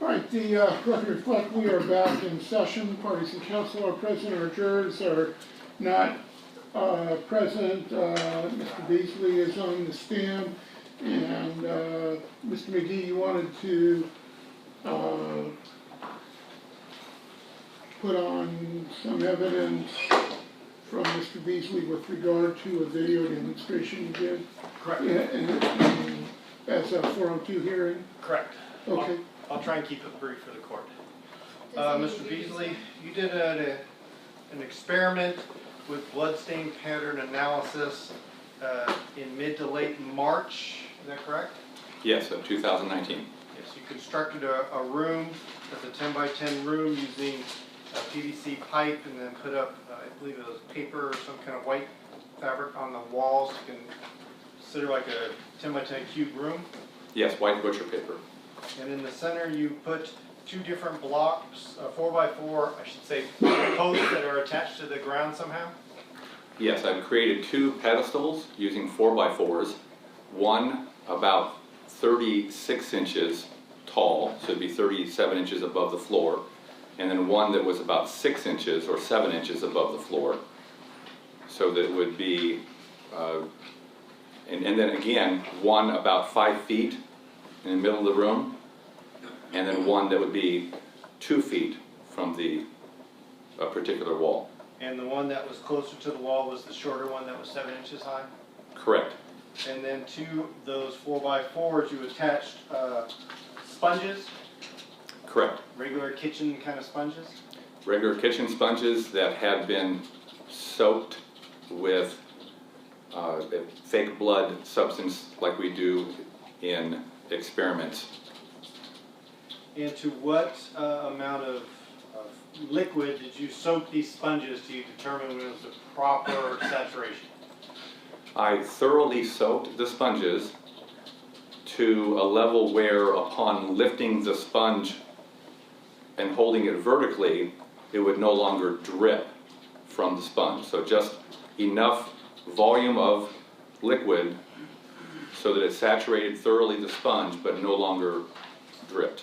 All right, the record reflect we are back in session. Parties and counsel are present. Our jurors are not present. Mr. Beasley is on the stand. And Mr. McGee, you wanted to put on some evidence from Mr. Beasley with regard to a video demonstration you did? Correct. As a 402 hearing? Correct. Okay. I'll try and keep it brief for the court. Mr. Beasley, you did an experiment with bloodstain pattern analysis in mid to late March, is that correct? Yes, of 2019. Yes, you constructed a room, that's a 10 by 10 room using a PVC pipe and then put up, I believe it was paper or some kind of white fabric on the walls. You can consider like a 10 by 10 cube room. Yes, white butcher paper. And in the center you put two different blocks, 4x4, I should say, posts that are attached to the ground somehow? Yes, I've created two pedestals using 4x4s, one about 36 inches tall, so it'd be 37 inches above the floor, and then one that was about 6 inches or 7 inches above the floor, so that it would be, and then again, one about 5 feet in the middle of the room, and then one that would be 2 feet from the particular wall. And the one that was closer to the wall was the shorter one that was 7 inches high? Correct. And then to those 4x4s you attached sponges? Correct. Regular kitchen kind of sponges? Regular kitchen sponges that had been soaked with a fake blood substance like we do in experiments. And to what amount of liquid did you soak these sponges to determine when it was the proper saturation? I thoroughly soaked the sponges to a level where upon lifting the sponge and holding it vertically, it would no longer drip from the sponge. So just enough volume of liquid so that it saturated thoroughly the sponge but no longer dripped.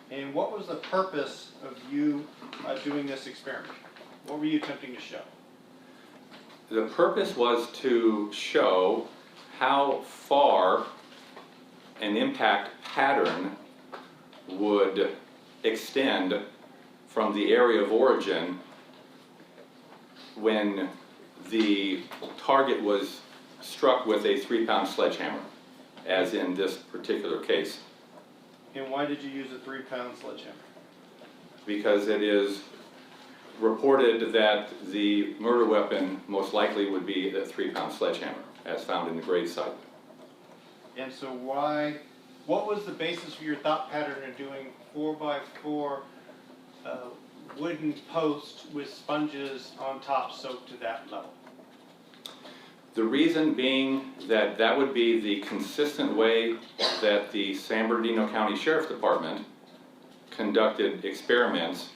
And what was the purpose of you doing this experiment? What were you attempting to show? The purpose was to show how far an impact pattern would extend from the area of origin when the target was struck with a 3-pound sledgehammer, as in this particular case. And why did you use a 3-pound sledgehammer? Because it is reported that the murder weapon most likely would be a 3-pound sledgehammer, as found in the grave site. And so what was the basis for your thought pattern of doing 4x4 wooden posts with sponges on top soaked to that level? The reason being that that would be the consistent way that the San Bernardino County Sheriff's Department conducted experiments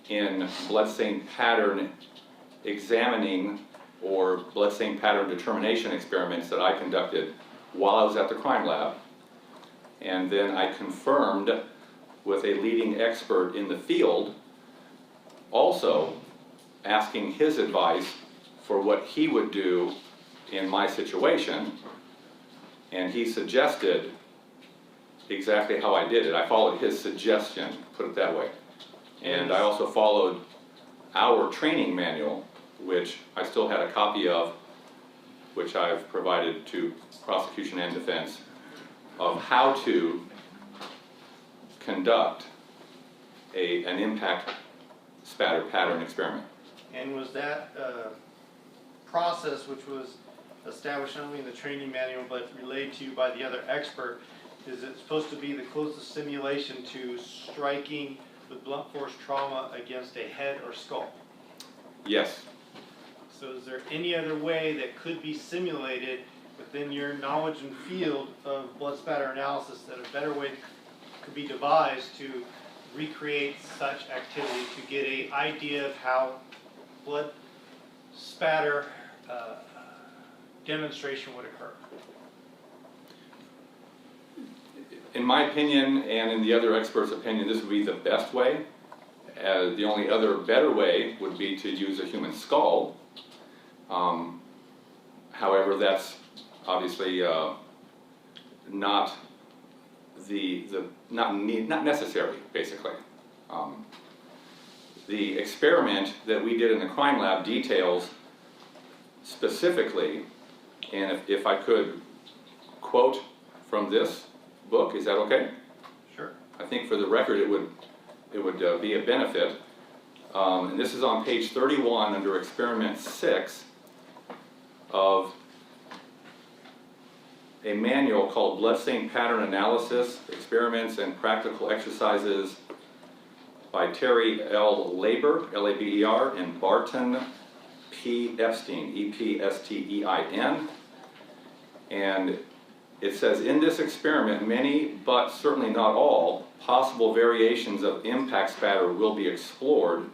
in bloodstain pattern examining or bloodstain pattern determination experiments that I conducted while I was at the crime lab. And then I confirmed with a leading expert in the field, also asking his advice for what he would do in my situation, and he suggested exactly how I did it. I followed his suggestion, put it that way. And I also followed our training manual, which I still had a copy of, which I've provided to prosecution and defense, of how to conduct an impact spatter pattern experiment. And was that process, which was established not only in the training manual but relayed to you by the other expert, is it supposed to be the closest simulation to striking with blunt force trauma against a head or skull? Yes. So is there any other way that could be simulated within your knowledge and field of blood spatter analysis that a better way could be devised to recreate such activity to get an idea of how blood spatter demonstration would occur? in my opinion, and in the other experts' opinion, this would be the best way. The only other better way would be to use a human skull. However, that's obviously not not necessary, basically. The experiment that we did in the crime lab details specifically, and if I could quote from this book, is that okay? Sure. I think for the record it would be a benefit. And this is on page 31 under experiment 6 of a manual called Blood Stain Pattern Analysis, Experiments and Practical Exercises by Terry L. Laber, L-A-B-E-R, and Barton P. Epstein, E-P-S-T-E-I-N. And it says, in this experiment, many, but certainly not all, possible variations of impact spatter will be explored.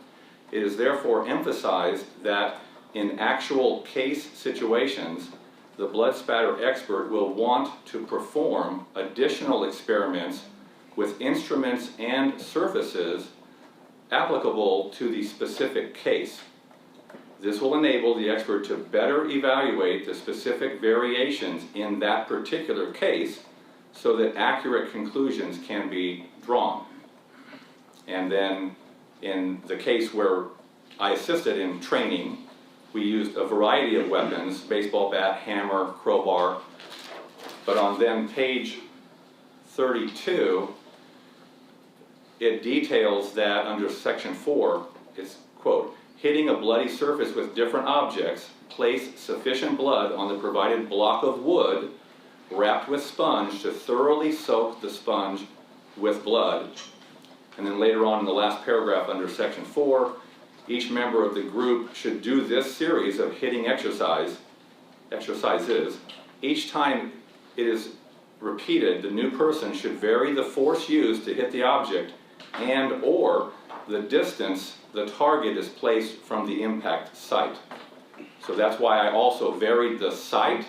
It is therefore emphasized that in actual case situations, the blood spatter expert will want to perform additional experiments with instruments and surfaces applicable to the specific case. This will enable the expert to better evaluate the specific variations in that particular case so that accurate conclusions can be drawn. And then in the case where I assisted in training, we used a variety of weapons, baseball bat, hammer, crowbar, but on then page 32, it details that under section 4, it's, quote, hitting a bloody surface with different objects, place sufficient blood on the provided block of wood wrapped with sponge to thoroughly soak the sponge with blood. And then later on in the last paragraph under section 4, each member of the group should do this series of hitting exercises. Each time it is repeated, the new person should vary the force used to hit the object and or the distance the target is placed from the impact site. So that's why I also varied the site,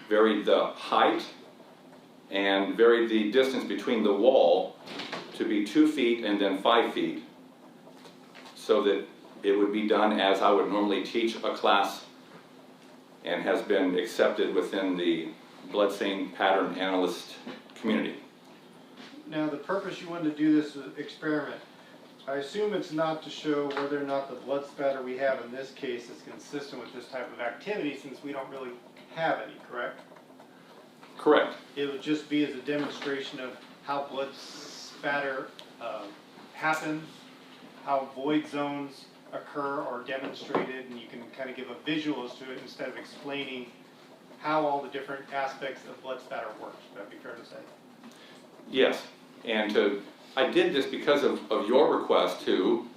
varied the height, and varied the distance between the wall to be 2 feet and then 5 feet, so that it would be done as I would normally teach a class and has been accepted within the blood stain pattern analyst community. Now, the purpose you wanted to do this experiment, I assume it's not to show whether or not the blood spatter we have in this case is consistent with this type of activity, since we don't really have any, correct? Correct. It would just be as a demonstration of how blood spatter happens, how void zones occur or demonstrated, and you can kind of give a visual as to it instead of explaining how all the different aspects of blood spatter works. Would that be fair to say? Yes, and I did this because of your request too.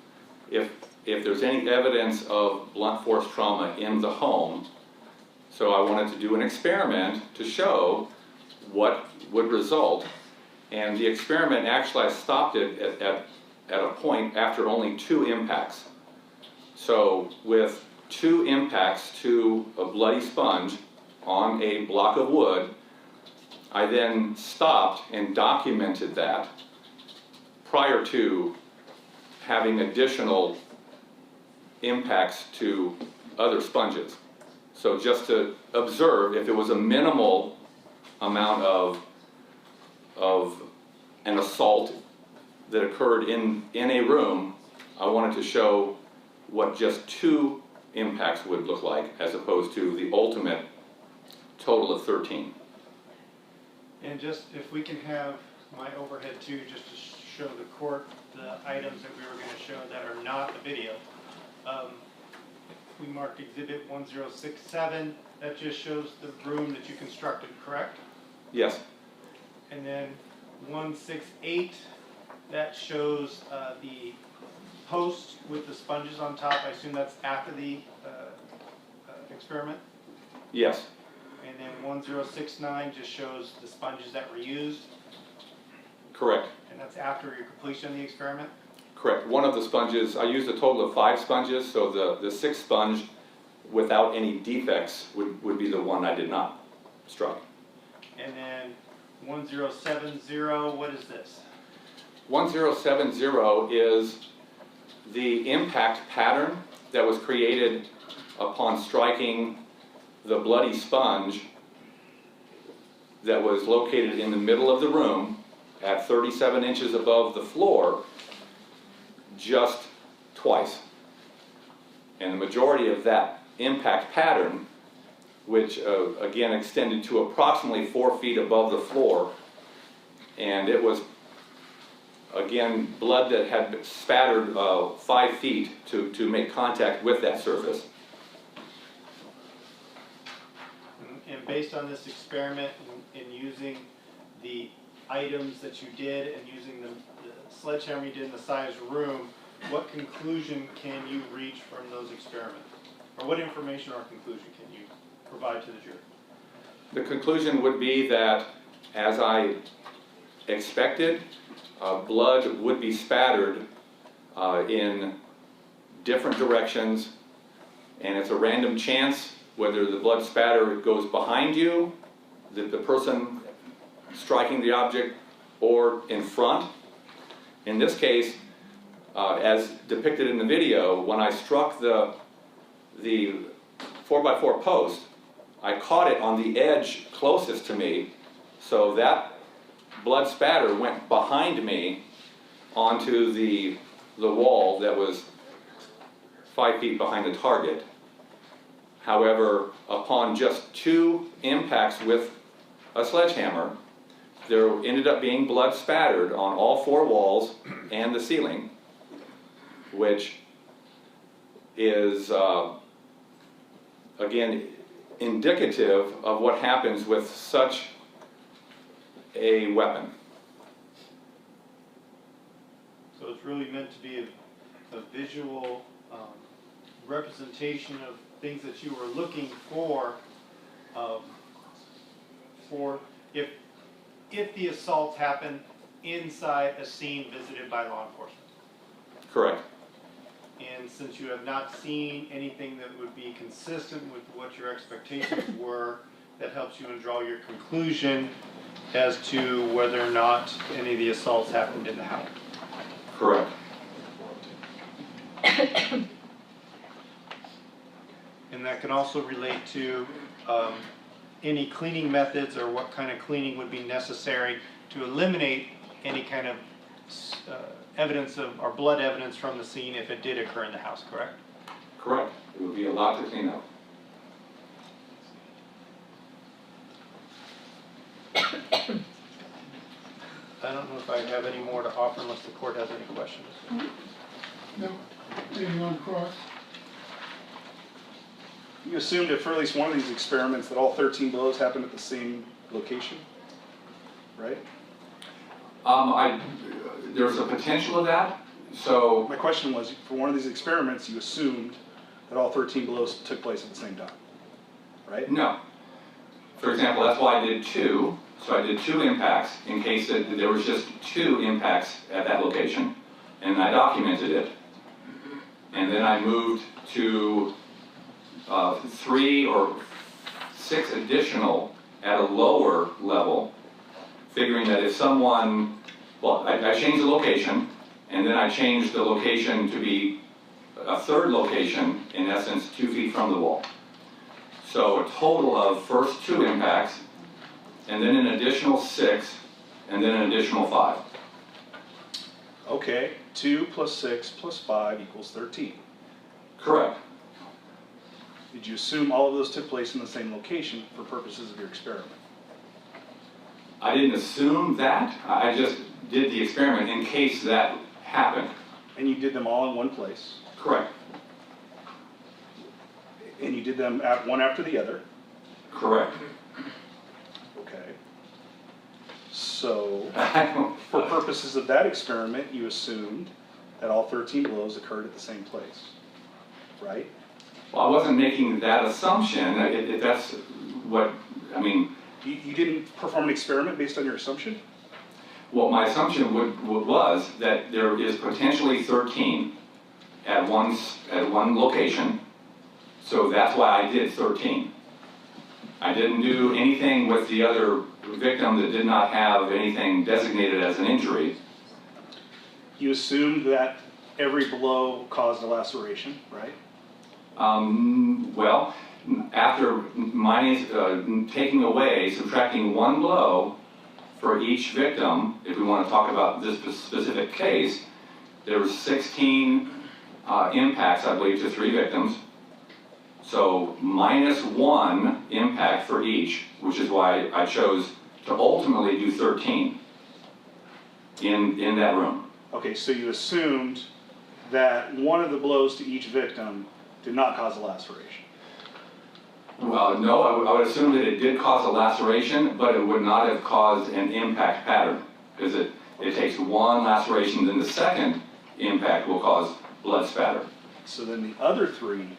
If there's any evidence of blunt force trauma in the home, so I wanted to do an experiment to show what would result. And the experiment, actually I stopped it at a point after only 2 impacts. So with 2 impacts to a bloody sponge on a block of wood, I then stopped and documented that prior to having additional impacts to other sponges. So just to observe if it was a minimal amount of an assault that occurred in a room, I wanted to show what just 2 impacts would look like as opposed to the ultimate total of 13. And just if we can have my overhead too, just to show the court the items that we were going to show that are not the video. We marked exhibit 1067, that just shows the room that you constructed, correct? Yes. And then 168, that shows the post with the sponges on top. I assume that's after the experiment? Yes. And then 1069 just shows the sponges that were used. Correct. And that's after your completion of the experiment? Correct. One of the sponges, I used a total of 5 sponges, so the 6th sponge without any defects would be the one I did not strike. And then 1070, what is this? 1070 is the impact pattern that was created upon striking the bloody sponge that was located in the middle of the room at 37 inches above the floor just twice. And the majority of that impact pattern, which again extended to approximately 4 feet above the floor, and it was again blood that had spattered 5 feet to make contact with that surface. And based on this experiment and using the items that you did and using the sledgehammer you did in the size room, what conclusion can you reach from those experiments? Or what information or conclusion can you provide to the jury? The conclusion would be that, as I expected, blood would be spattered in different directions, and it's a random chance whether the blood spatter goes behind you, the person striking the object, or in front. In this case, as depicted in the video, when I struck the 4x4 post, I caught it on the edge closest to me, so that blood spatter went behind me onto the wall that was 5 feet behind the target. However, upon just 2 impacts with a sledgehammer, there ended up being blood spattered on all 4 walls and the ceiling, which is, again, indicative of what happens with such a weapon. So it's really meant to be a visual representation of things that you were looking for if the assault happened inside a scene visited by law enforcement. Correct. And since you have not seen anything that would be consistent with what your expectations were, that helps you to draw your conclusion as to whether or not any of the assaults happened in the house. Correct. And that can also relate to any cleaning methods or what kind of cleaning would be necessary to eliminate any kind of evidence of or blood evidence from the scene if it did occur in the house, correct? Correct. It would be a lot to clean up. I don't know if I have any more to offer unless the court has any questions. No? Anything on cross? You assumed that for at least one of these experiments that all 13 blows happened at the same location, right? There's a potential of that. So My question was, for one of these experiments, you assumed that all 13 blows took place at the same time, right? no. For example, that's why I did 2. So I did 2 impacts in case that there was just 2 impacts at that location, and I documented it. And then I moved to 3 or 6 additional at a lower level, figuring that if someone, well, I changed the location, and then I changed the location to be a 3rd location, in essence, 2 feet from the wall. So a total of first 2 impacts, and then an additional 6, and then an additional 5. Okay, 2 plus 6 plus 5 equals 13. Correct. Did you assume all of those took place in the same location for purposes of your experiment? I didn't assume that. I just did the experiment in case that happened. And you did them all in one place? Correct. And you did them one after the other? Correct. Okay. So, for purposes of that experiment, you assumed that all 13 blows occurred at the same place, right? Well, I wasn't making that assumption. That's what, I mean, You didn't perform an experiment based on your assumption? well, my assumption was that there is potentially 13 at one location, so that's why I did 13. I didn't do anything with the other victim that did not have anything designated as an injury. You assumed that every blow caused a laceration, right? Well, after taking away, subtracting one blow for each victim, if we want to talk about this specific case, there were 16 impacts, I believe, to 3 victims. So minus 1 impact for each, which is why I chose to ultimately do 13 in that room. Okay, so you assumed that one of the blows to each victim did not cause a laceration. Well, no, I would assume that it did cause a laceration, but it would not have caused an impact pattern, because it takes one laceration, then the second impact will cause blood spatter. So then the other 3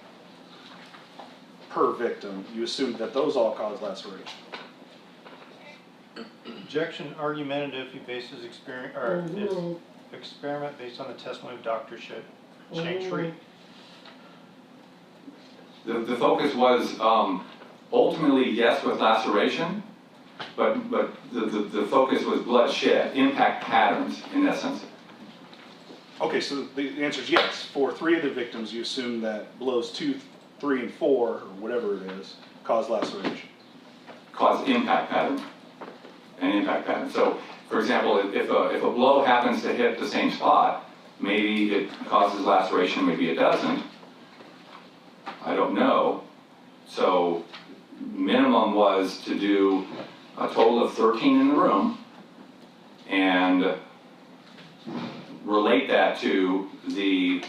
per victim, you assumed that those all caused laceration. Objection argumentative, he bases his Overruled. experiment based on the testimony of Dr. Chang-Shree. The focus was ultimately yes with laceration, but the focus was bloodshed, impact patterns in essence. Okay, so the answer is yes. For 3 of the victims, you assume that blows 2, 3, and 4, or whatever it is, caused laceration. Cause impact pattern, an impact pattern. So, for example, if a blow happens to hit the same spot, maybe it causes laceration, maybe it doesn't. I don't know. So, minimum was to do a total of 13 in the room and relate that to the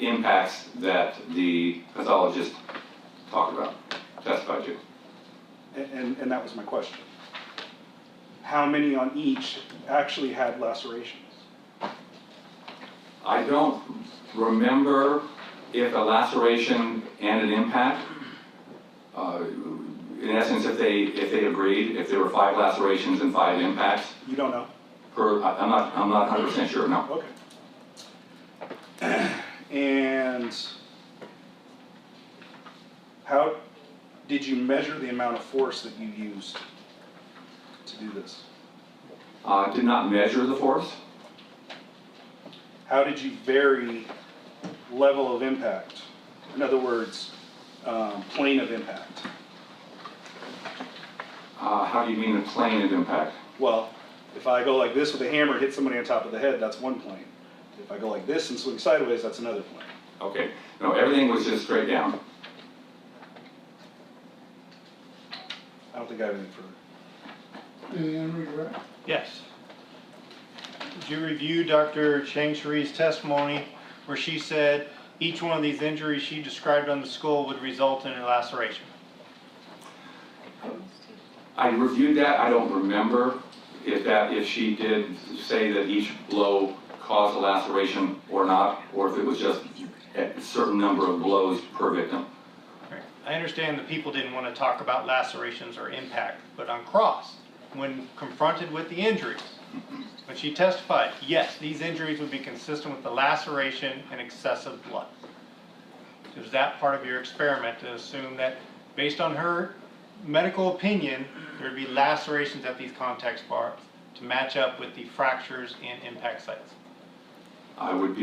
impacts that the pathologist talked about, testified to. And that was my question. How many on each actually had lacerations? I don't remember if a laceration and an impact, in essence, if they agreed, if there were 5 lacerations and 5 impacts. You don't know? I'm not 100% sure, no. Okay. And how did you measure the amount of force that you used to do this? Did not measure the force. How did you vary level of impact? In other words, plane of impact. How do you mean the plane of impact? Well, if I go like this with a hammer and hit somebody on top of the head, that's one plane. If I go like this and swing sideways, that's another plane. Okay, no, everything was just straight down. I don't think I have anything further. Anything on redirect? Yes. Did you review Dr. Chang-Shree's testimony where she said each one of these injuries she described on the skull would result in a laceration? I reviewed that. I don't remember if she did say that each blow caused a laceration or not, or if it was just a certain number of blows per victim. Right. I understand that people didn't want to talk about lacerations or impact, but on cross, when confronted with the injuries, when she testified, yes, these injuries would be consistent with the laceration and excessive blood. Was that part of your experiment to assume that, based on her medical opinion, there would be lacerations at these contact spots to match up with the fractures and impact sites? I would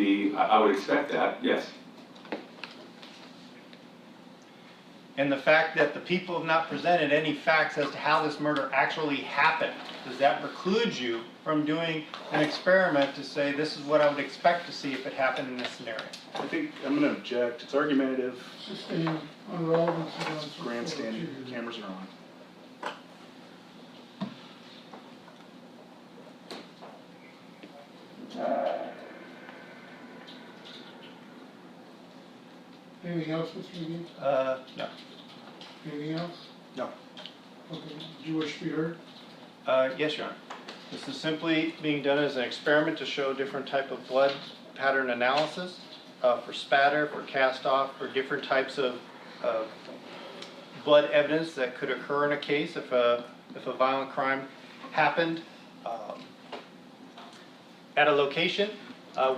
expect that, yes. And the fact that the people have not presented any facts as to how this murder actually happened, does that preclude you from doing an experiment to say this is what I would expect to see if it happened in this scenario? I think I'm going to object. It's argumentative. Sustained on relevance. Grandstanding. Cameras are on. Anything else, Mr. McGee? No. Anything else? No. Okay, did you wish to be heard? Yes, Your Honor. This is simply being done as an experiment to show different type of blood pattern analysis for spatter, for cast off, for different types of blood evidence that could occur in a case if a violent crime happened at a location.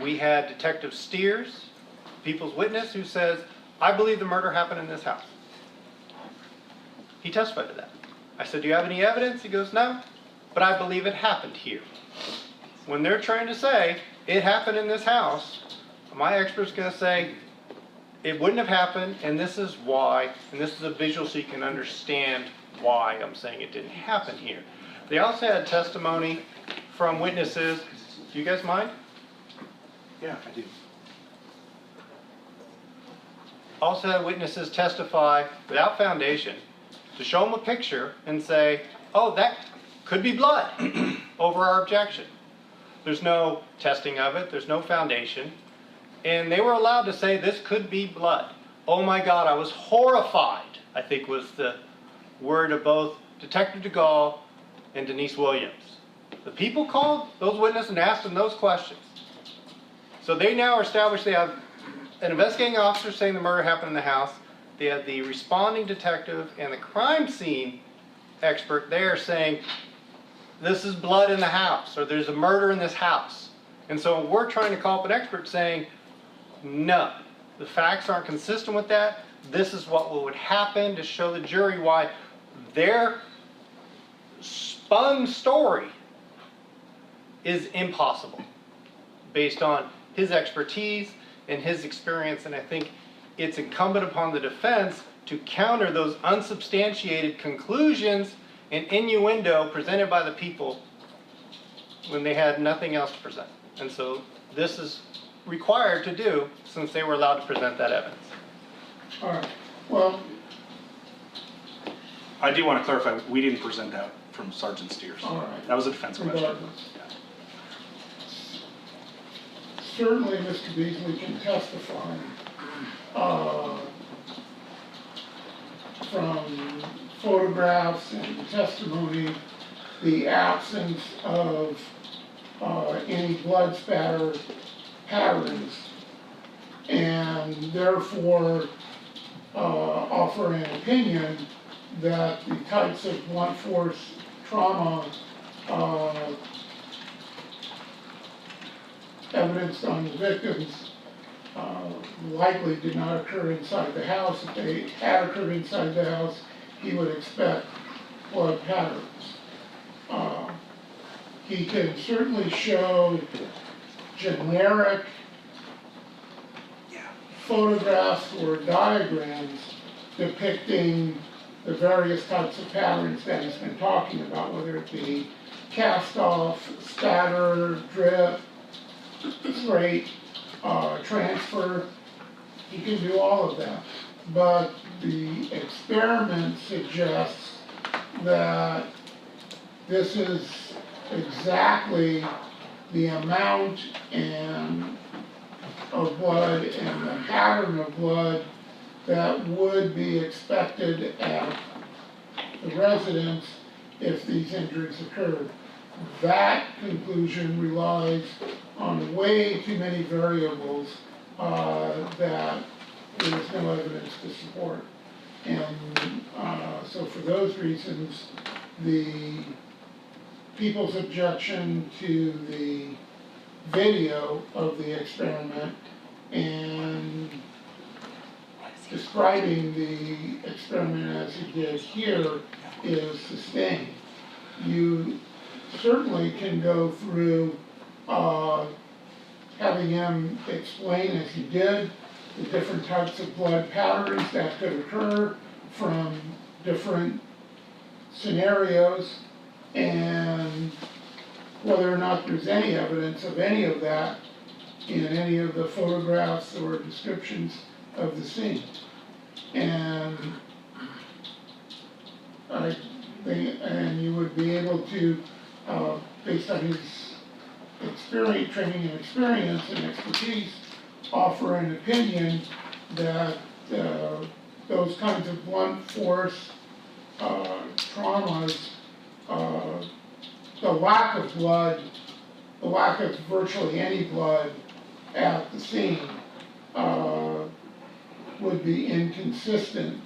We had Detective Steers, people's witness, who says, I believe the murder happened in this house. He testified to that. I said, do you have any evidence? He goes, no, but I believe it happened here. When they're trying to say, it happened in this house, my expert's going to say, it wouldn't have happened, and this is why, and this is a visual so you can understand why I'm saying it didn't happen here. They also had testimony from witnesses. Do you guys mind? Yeah, I do. Also had witnesses testify without foundation to show them a picture and say, oh, that could be blood over our objection. There's no testing of it, there's no foundation, and they were allowed to say this could be blood. Oh my God, I was horrified, I think was the word of both Detective DeGaulle and Denise Williams. The people called those witnesses and asked them those questions. So they now are established, they have an investigating officer saying the murder happened in the house. They have the responding detective and the crime scene expert there saying, this is blood in the house, or there's a murder in this house. And so we're trying to call up an expert saying, no, the facts aren't consistent with that. This is what would happen to show the jury why their spun story is impossible based on his expertise and his experience. And I think it's incumbent upon the defense to counter those unsubstantiated conclusions and innuendo presented by the people when they had nothing else to present. And so this is required to do since they were allowed to present that evidence. All right, well, I do want to clarify, we didn't present that from Sergeant Steers. all right. That was a defense question. Regardless. Certainly Mr. Beasley can testify from photographs and testimony, the absence of any blood spatter patterns, and therefore offer an opinion that the types of blunt force trauma evidenced on the victims likely did not occur inside the house. If they had occurred inside the house, he would expect blood patterns. He can certainly show generic photographs or diagrams depicting the various types of patterns that he's been talking about, whether it be cast off, spatter, drip, straight, transfer. He can do all of that. But the experiment suggests that this is exactly the amount of blood and the pattern of blood that would be expected at the residence if these injuries occurred. That conclusion relies on way too many variables that there is no evidence to support. And so for those reasons, the people's objection to the video of the experiment and describing the experiment as he did here is sustained. You certainly can go through having him explain, as he did, the different types of blood patterns that could occur from different scenarios, and whether or not there's any evidence of any of that in any of the photographs or descriptions of the scene. And you would be able to, based on his experience, training and experience and expertise, offer an opinion that those kinds of blunt force traumas, the lack of blood, the lack of virtually any blood at the scene would be inconsistent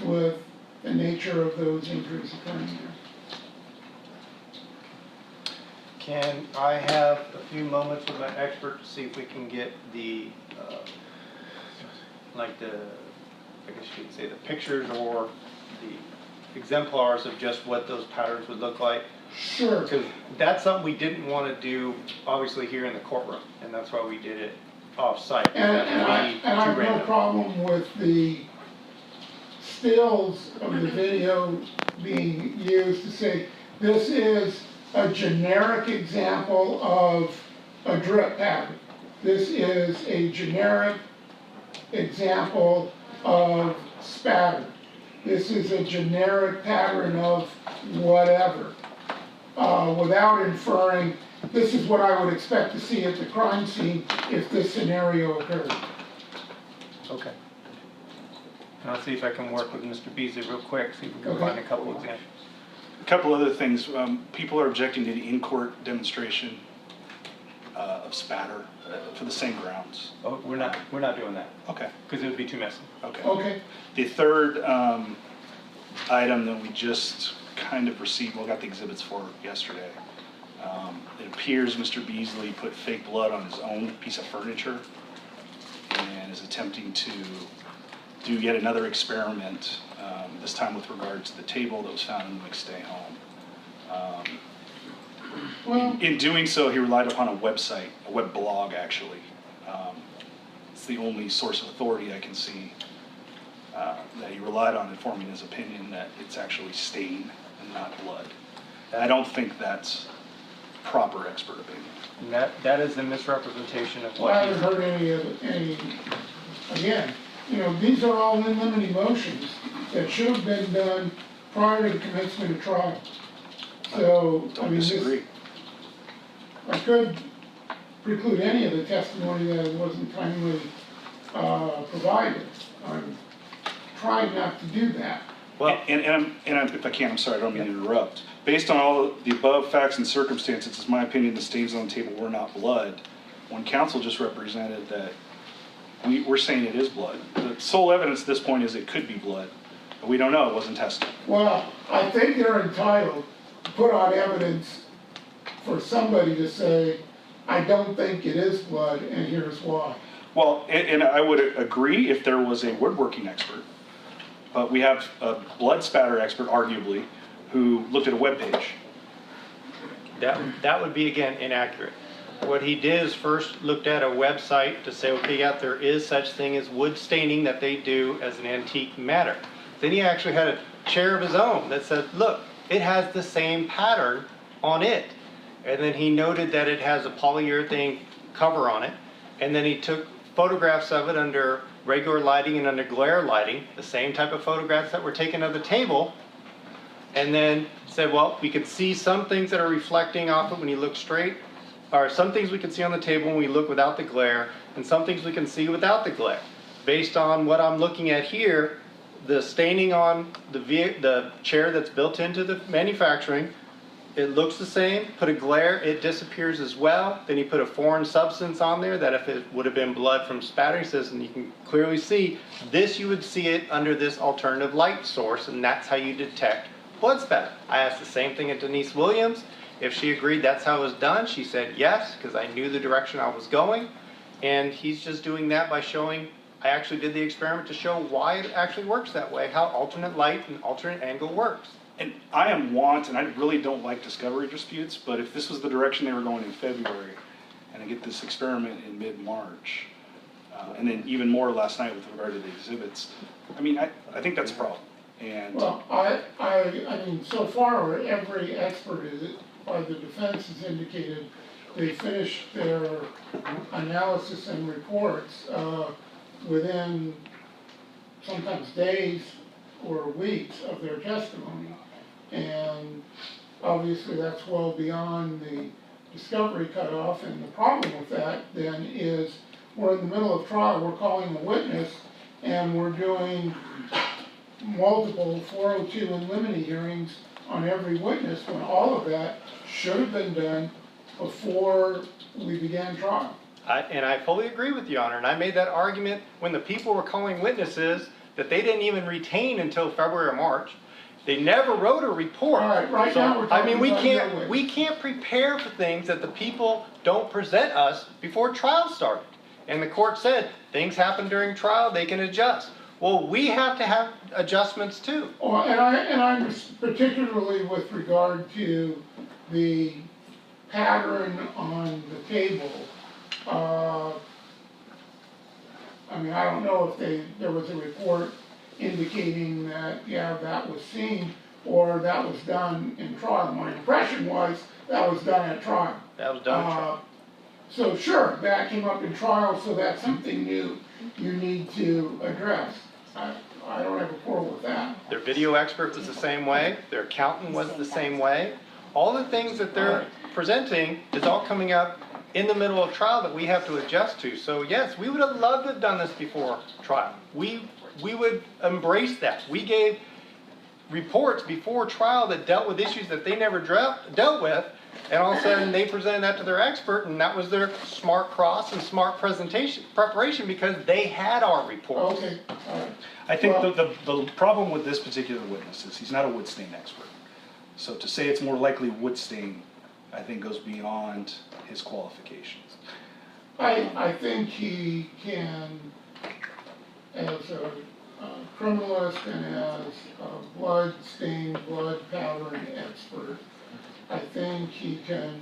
with the nature of those injuries occurring there. Can I have a few moments with my expert to see if we can get the, I guess you could say the pictures or the exemplars of just what those patterns would look like. Sure. Because that's something we didn't want to do, obviously, here in the courtroom, and that's why we did it off-site. And I have no problem with the stills of the video being used to say, this is a generic example of a drip pattern. This is a generic example of spatter. This is a generic pattern of whatever, without inferring, this is what I would expect to see at the crime scene if this scenario occurred. Okay. And I'll see if I can work with Mr. Beasley real quick, see if we can find a couple examples. A couple other things. People are objecting to the in-court demonstration of spatter for the same grounds. Oh, we're not doing that, Okay. because it would be too messy. Okay. Okay, The third item that we just kind of received, well, got the exhibits for yesterday. It appears Mr. Beasley put fake blood on his own piece of furniture and is attempting to do yet another experiment, this time with regard to the table that was found in the McStay home. well, In doing so, he relied upon a website, a web blog actually. It's the only source of authority I can see that he relied on in forming his opinion that it's actually stain and not blood. I don't think that's proper expert opinion. And that is a misrepresentation of well, I what haven't heard any, again, you know, these are all in limine motions that should have been done prior to the commencement of trial. So, I Don't mean, disagree. I could preclude any of the testimony that it wasn't timely provided. I'm trying not to do that. Well, And if I can, I'm sorry, I don't mean to interrupt. Based on all the above facts and circumstances, it's my opinion the stains on the table were not blood. When counsel just represented that we're saying it is blood. The sole evidence at this point is it could be blood, but we don't know, it wasn't tested. Well, I think they're entitled to put on evidence for somebody to say, I don't think it is blood, and here's why. Well, and I would agree if there was a woodworking expert, but we have a blood spatter expert, arguably, who looked at a web page. that would be, again, inaccurate. What he did is first looked at a website to say, okay, yeah, there is such thing as wood staining that they do as an antique matter. Then he actually had a chair of his own that said, look, it has the same pattern on it. And then he noted that it has a polyurethane cover on it. And then he took photographs of it under regular lighting and under glare lighting, the same type of photographs that were taken of the table. And then said, well, we could see some things that are reflecting off it when you look straight, or some things we can see on the table when we look without the glare, and some things we can see without the glare. Based on what I'm looking at here, the staining on the chair that's built into the manufacturing, it looks the same. Put a glare, it disappears as well. Then he put a foreign substance on there that if it would have been blood from spatter, he says, and you can clearly see, this you would see it under this alternative light source, and that's how you detect blood spatter. I asked the same thing at Denise Williams. If she agreed that's how it was done, she said yes, because I knew the direction I was going. And he's just doing that by showing, I actually did the experiment to show why it actually works that way, how alternate light and alternate angle works. And and I really don't like discovery disputes, but if this was the direction they were going in February, and I get this experiment in mid-March, and then even more last night with regard to the exhibits, I mean, I think that's a problem. And Well, I mean, so far, every expert by the defense has indicated they finished their analysis and reports within sometimes days or weeks of their testimony. And obviously that's well beyond the discovery cutoff, and the problem with that then is we're in the middle of trial, we're calling a witness, and we're doing multiple 402 in limine hearings on every witness, when all of that should have been done before we began trial. And I fully agree with you, Your Honor, and I made that argument when the people were calling witnesses that they didn't even retain until February or March. They never wrote a report. All right, right So, now we're I mean, talking about your witness. we can't prepare for things that the people don't present us before trial started. And the court said, things happen during trial, they can adjust. Well, we have to have adjustments too. Oh, and I'm particularly with regard to the pattern on the table. I mean, I don't know if there was a report indicating that, yeah, that was seen, or that was done in trial. My impression was that was done at trial. That was done in trial. So sure, that came up in trial, so that's something new you need to address. I don't have a quarrel with that. Their video expert was the same way, their accountant was the same way. All the things that they're presenting is all coming up in the middle of trial that we have to adjust to. So yes, we would have loved to have done this before trial. We would embrace that. We gave reports before trial that dealt with issues that they never dealt with, and all of a sudden they presented that to their expert, and that was their smart cross and smart preparation because they had our reports. Okay, all right. I think the problem with this particular witness is he's not a wood stain expert. So to say it's more likely wood stain, I think goes beyond his qualifications. I think he can, as a criminalist and as a blood stain, blood pattern expert, I think he can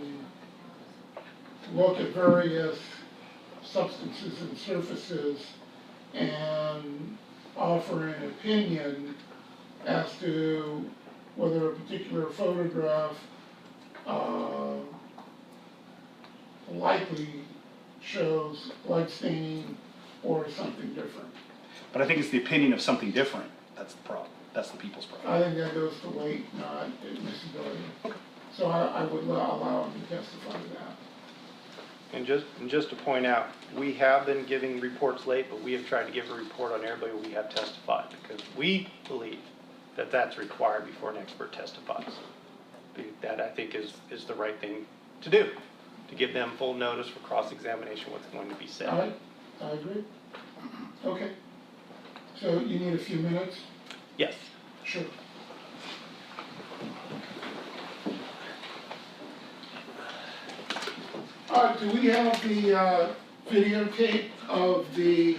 look at various substances and surfaces and offer an opinion as to whether a particular photograph likely shows blood staining or something different. But I think it's the opinion of something different. That's the problem. That's the people's problem. I think that goes to weight, not admissibility. So I would allow him to testify to that. And just to point out, we have been giving reports late, but we have tried to give a report on everybody we have testified, because we believe that that's required before an expert testifies. That, I think, is the right thing to do, to give them full notice for cross-examination what's going to be said. All right, I agree. Okay. So you need a few minutes? Yes. Sure. Do we have the videotape of the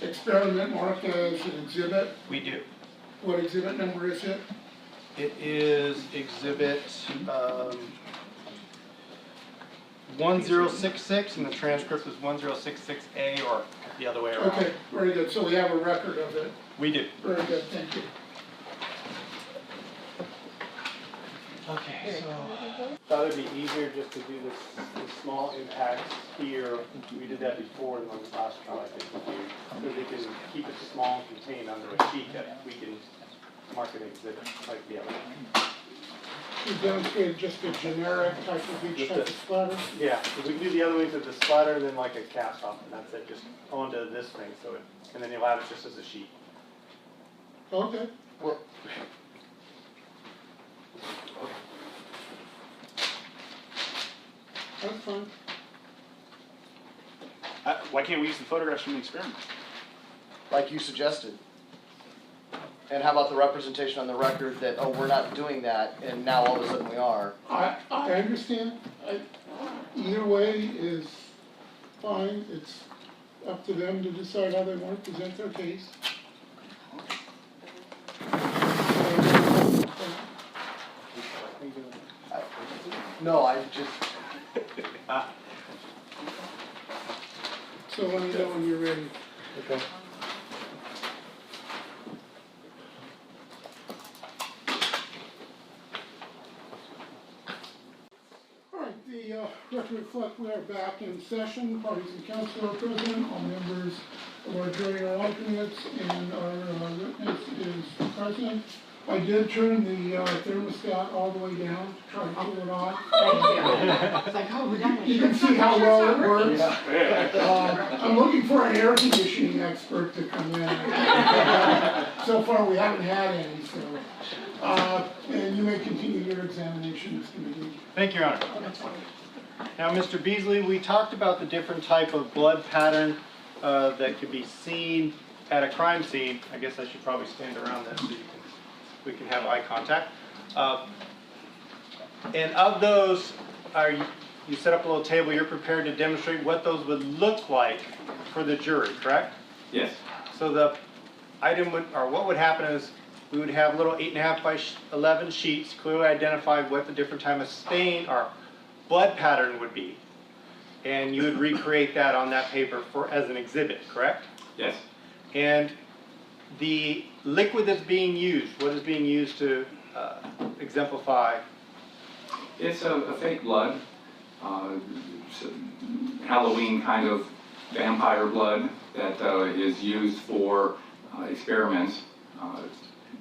experiment marked as an exhibit? We do. What exhibit number is it? It is exhibit 1066, and the transcript is 1066A, or the other way around. Okay, very good. So we have a record of it. We do. Very good, thank you. Okay, so thought it'd be easier just to do this small impacts here. We did that before in the last trial, I think, we do. So they can keep it small and contained under a sheet that we can mark an exhibit like the other one. You demonstrated just a generic type of each Just type a- of splatter? Yeah, so we can do the other ones with the splatter and then like a cast off, and that's it, just onto this thing, so it, and then you'll have it just as a sheet. Okay. That's fine. Why can't we use the photographs from the experiment? like you suggested? And how about the representation on the record that, oh, we're not doing that, and now all of a sudden we are? I understand. Either way is fine. It's up to them to decide how they want to present their case. No, I just, So let me know when you're ready. Okay. All right, the record reflect we are back in session. Parties and counsel are present. All members of our jury are alternates, and our witness is present. I did turn the thermostat all the way down to try to cool it off. It's like, oh, we're done. You can see how well it works. I'm looking for an air conditioning expert to come in. So far, we haven't had any, so. And you may continue your examination, Mr. McGee. Thank you, Your Honor. Now, Mr. Beasley, we talked about the different type of blood pattern that could be seen at a crime scene. I guess I should probably stand around this so we can have eye contact. And of those, you set up a little table, you're prepared to demonstrate what those would look like for the jury, correct? Yes. So item would, or what would happen is, we would have little 8.5 by 11 sheets, clearly identified what the different type of stain or blood pattern would be. And you would recreate that on that paper as an exhibit, correct? Yes. And the liquid that's being used, what is being used to exemplify? It's a fake blood, Halloween kind of vampire blood that is used for experiments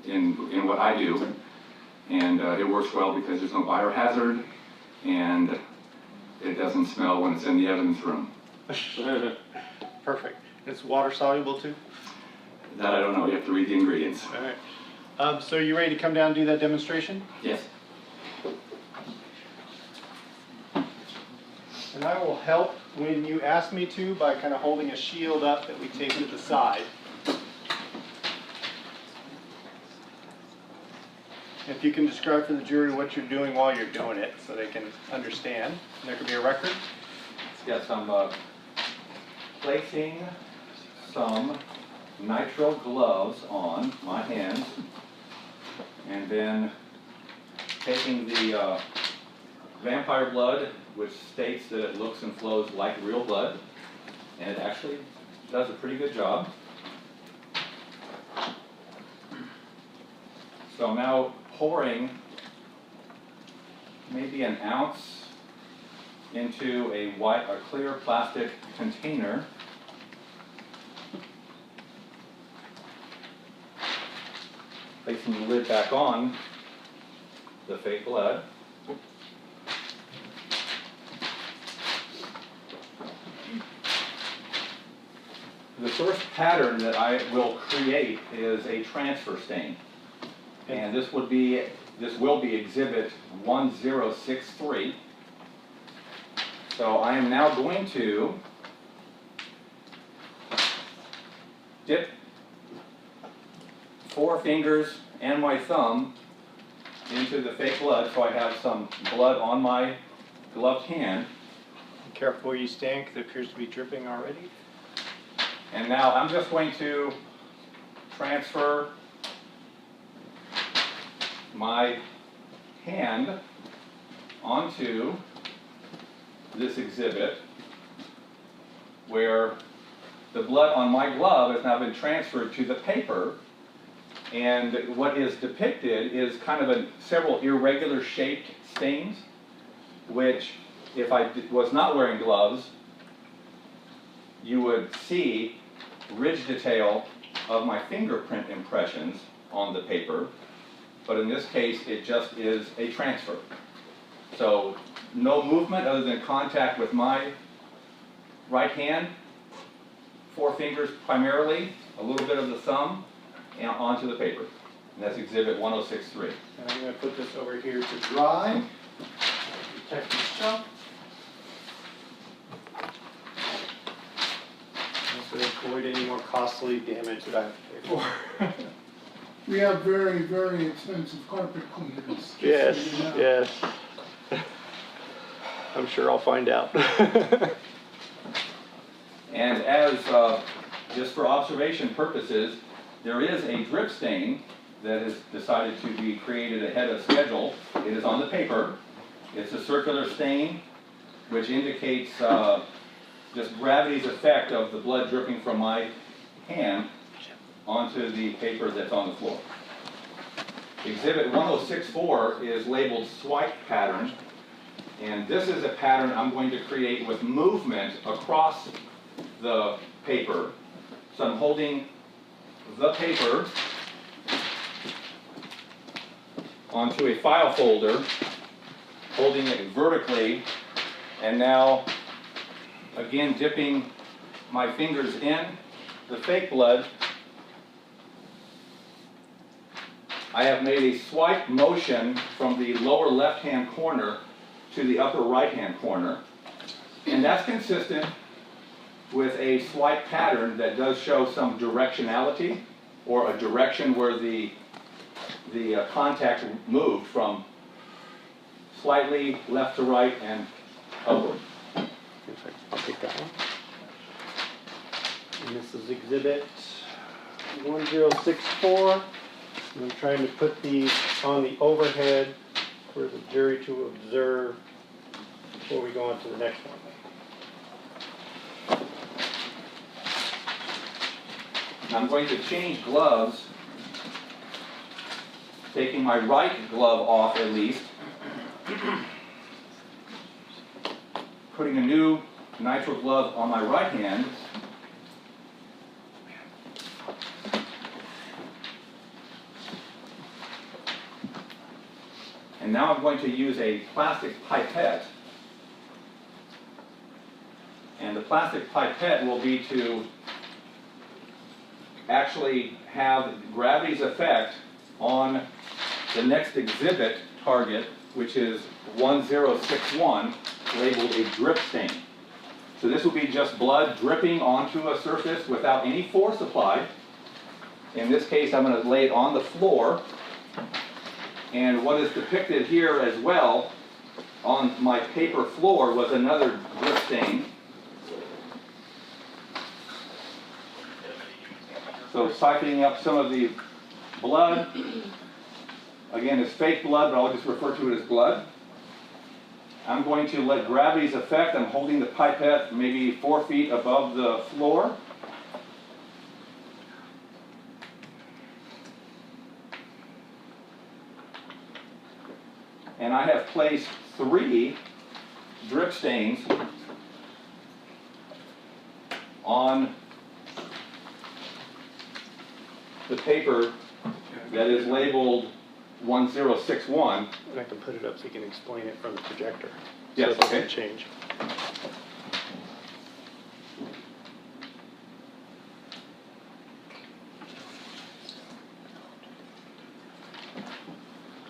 in what I do. And it works well because there's no biohazard and it doesn't smell when it's in the evidence room. Perfect. It's water soluble too? That I don't know, you have to read the ingredients. All right. So you ready to come down and do that demonstration? Yes. And I will help when you ask me to by kind of holding a shield up that we take to the side. If you can describe for the jury what you're doing while you're doing it so they can understand. And there could be a record. Yes, I'm placing some nitrile gloves on my hands and then taking the vampire blood, which states that it looks and flows like real blood, and it actually does a pretty good job. So I'm now pouring maybe an ounce into a clear plastic container. Placing the lid back on the fake blood. The first pattern that I will create is a transfer stain. And this will be exhibit 1063. So I am now going to dip 4 fingers and my thumb into the fake blood so I have some blood on my gloved hand. Be careful where you stand because it appears to be dripping already. And now I'm just going to transfer my hand onto this exhibit where the blood on my glove has now been transferred to the paper, and what is depicted is kind of several irregular shaped stains, which if I was not wearing gloves, you would see ridge detail of my fingerprint impressions on the paper. But in this case, it just is a transfer. So no movement other than contact with my right hand, 4 fingers primarily, a little bit of the thumb, and onto the paper. And that's exhibit 1063. And I'm going to put this over here to dry. Protect this chunk. So to avoid any more costly damage that I have to pay for. We have very, very expensive carpet cleaners. Yes, just so you know. yes. I'm sure I'll find out. And as, just for observation purposes, there is a drip stain that is decided to be created ahead of schedule. It is on the paper. It's a circular stain, which indicates just gravity's effect of the blood dripping from my hand onto the paper that's on the floor. Exhibit 1064 is labeled swipe pattern, and this is a pattern I'm going to create with movement across the paper. So I'm holding the paper onto a file folder, holding it vertically, and now again dipping my fingers in the fake blood. I have made a swipe motion from the lower left-hand corner to the upper right-hand corner, and that's consistent with a swipe pattern that does show some directionality, or a direction where the contact moved from slightly left to right and upward. I'll take that one. And this is exhibit 1064. I'm trying to put these on the overhead for the jury to observe before we go on to the next one. I'm going to change gloves, taking my right glove off at least, putting a new nitrile glove on my right hand, and now I'm going to use a plastic pipette, and the plastic pipette will be to actually have gravity's effect on the next exhibit target, which is 1061, labeled a drip stain. So this will be just blood dripping onto a surface without any force applied. In this case, I'm going to lay it on the floor. And what is depicted here as well on my paper floor was another drip stain. So siphoning up some of the blood. Again, it's fake blood, but I'll just refer to it as blood. I'm going to let gravity's effect. I'm holding the pipette maybe 4 feet above the floor. And I have placed 3 drip stains on the paper that is labeled 1061. And I can put it up so you can explain it from the projector. Yes, So it doesn't okay. change.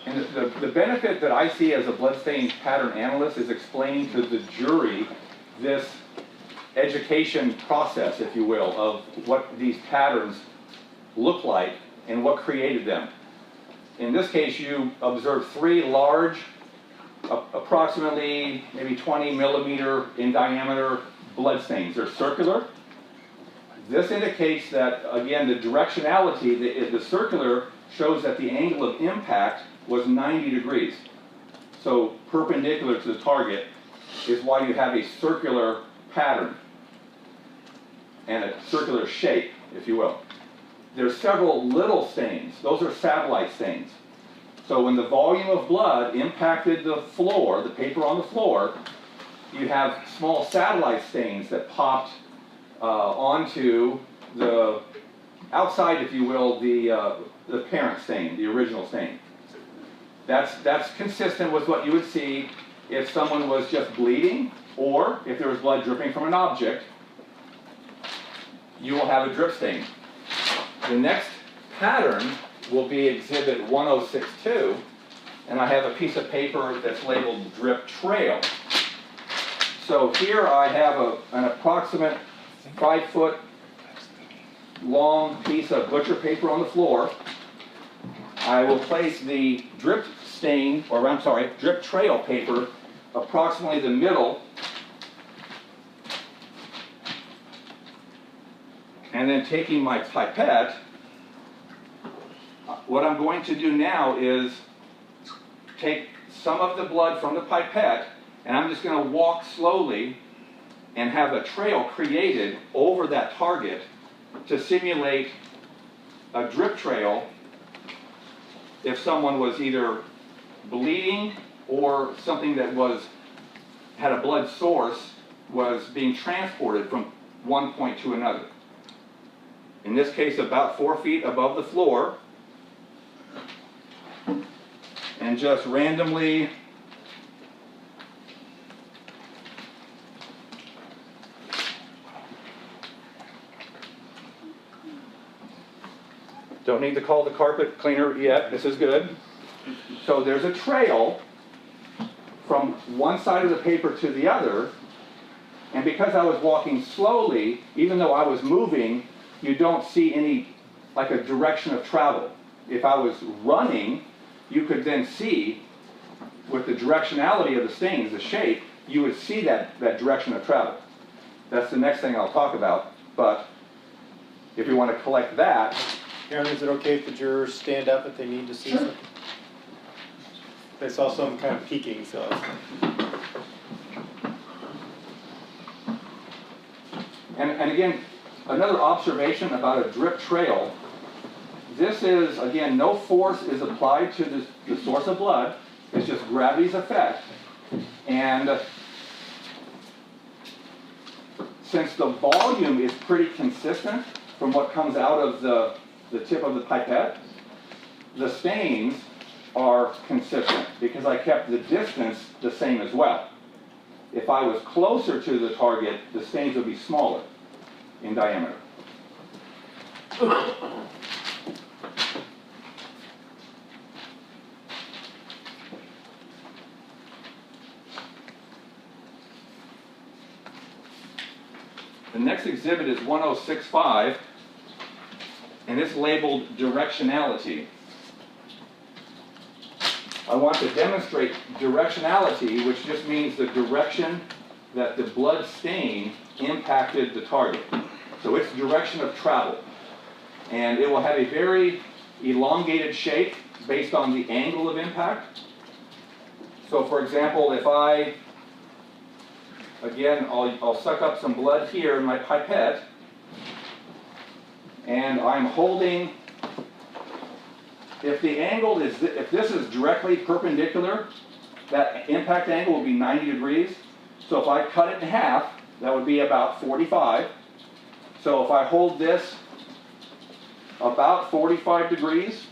And the benefit that I see as a bloodstain pattern analyst is explaining to the jury this education process, if you will, of what these patterns look like and what created them. In this case, you observe 3 large, approximately maybe 20 millimeter in diameter blood stains. They're circular. This indicates that, again, the directionality, the circular shows that the angle of impact was 90 degrees. So perpendicular to the target is why you have a circular pattern and a circular shape, if you will. There's several little stains. Those are satellite stains. So when the volume of blood impacted the floor, the paper on the floor, you have small satellite stains that popped onto the outside, if you will, the parent stain, the original stain. That's consistent with what you would see if someone was just bleeding, or if there was blood dripping from an object, you will have a drip stain. The next pattern will be exhibit 1062, and I have a piece of paper that's labeled drip trail. So here I have an approximate 5-foot long piece of butcher paper on the floor. I will place the drip stain, or I'm sorry, drip trail paper approximately the middle, and then taking my pipette, what I'm going to do now is take some of the blood from the pipette, and I'm just going to walk slowly and have a trail created over that target to simulate a drip trail if someone was either bleeding or something that had a blood source was being transported from one point to another. In this case, about 4 feet above the floor, and just randomly don't need to call the carpet cleaner yet, this is good. So there's a trail from one side of the paper to the other, and because I was walking slowly, even though I was moving, you don't see any, like a direction of travel. If I was running, you could then see, with the directionality of the stains, the shape, you would see that direction of travel. That's the next thing I'll talk about, but if we want to collect that. Aaron, is it okay if the jurors stand up if they need to see Sure. something? I saw some kind of peeking, so. And again, another observation about a drip trail. This is, again, no force is applied to the source of blood. It's just gravity's effect. And since the volume is pretty consistent from what comes out of the tip of the pipette, the stains are consistent because I kept the distance the same as well. If I was closer to the target, the stains would be smaller in diameter. The next exhibit is 1065, and it's labeled directionality. I want to demonstrate directionality, which just means the direction that the blood stain impacted the target. So its direction of travel. And it will have a very elongated shape based on the angle of impact. So for example, if I'll suck up some blood here in my pipette, and I'm holding, if this is directly perpendicular, that impact angle will be 90 degrees. So if I cut it in half, that would be about 45. So if I hold this about 45 degrees,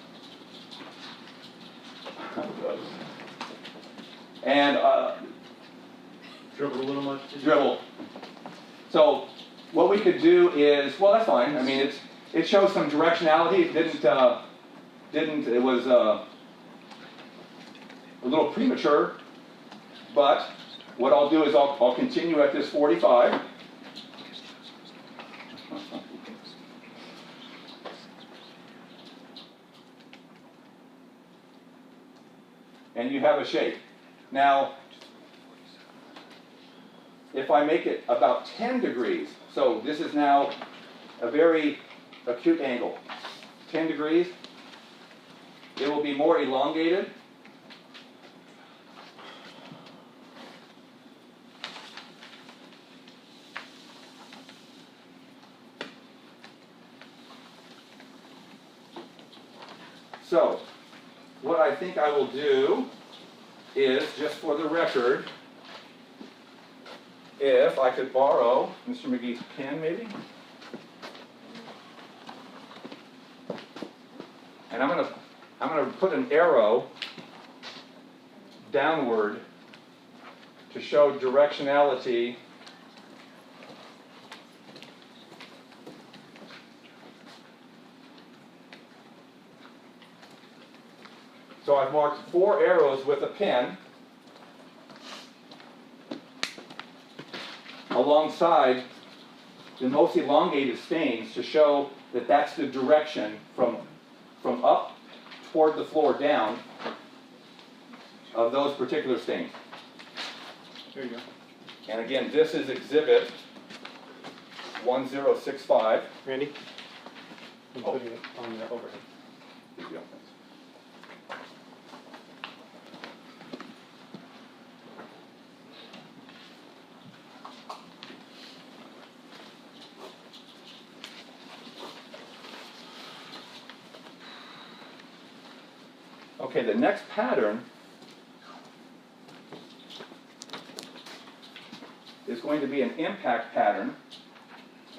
and Dribble a little much? dribble. So what we could do is, well, that's fine. I mean, it shows some directionality. It was a little premature, but what I'll do is I'll continue at this 45. And you have a shape. Now, if I make it about 10 degrees, so this is now a very acute angle, 10 degrees, it will be more elongated. So, what I think I will do is, just for the record, if I could borrow Mr. McGee's pen, maybe? And I'm gonna put an arrow downward to show directionality. So I've marked 4 arrows with a pen alongside the most elongated stains to show that that's the direction from up toward the floor down of those particular stains. There you go. And again, this is exhibit 1065. Randy? I'm putting it on the overhead. Here you go. Okay, the next pattern is going to be an impact pattern,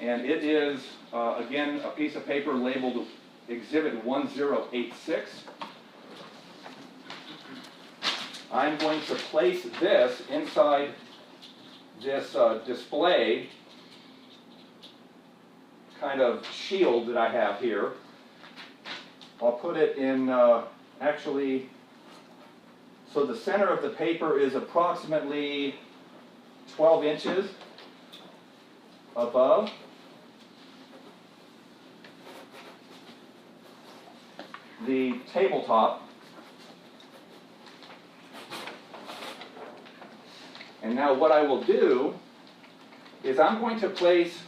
and it is, again, a piece of paper labeled Exhibit 1086. I'm going to place this inside this display kind of shield that I have here. I'll put it in, actually, so the center of the paper is approximately 12 inches above. The tabletop. And now what I will do is I'm going to place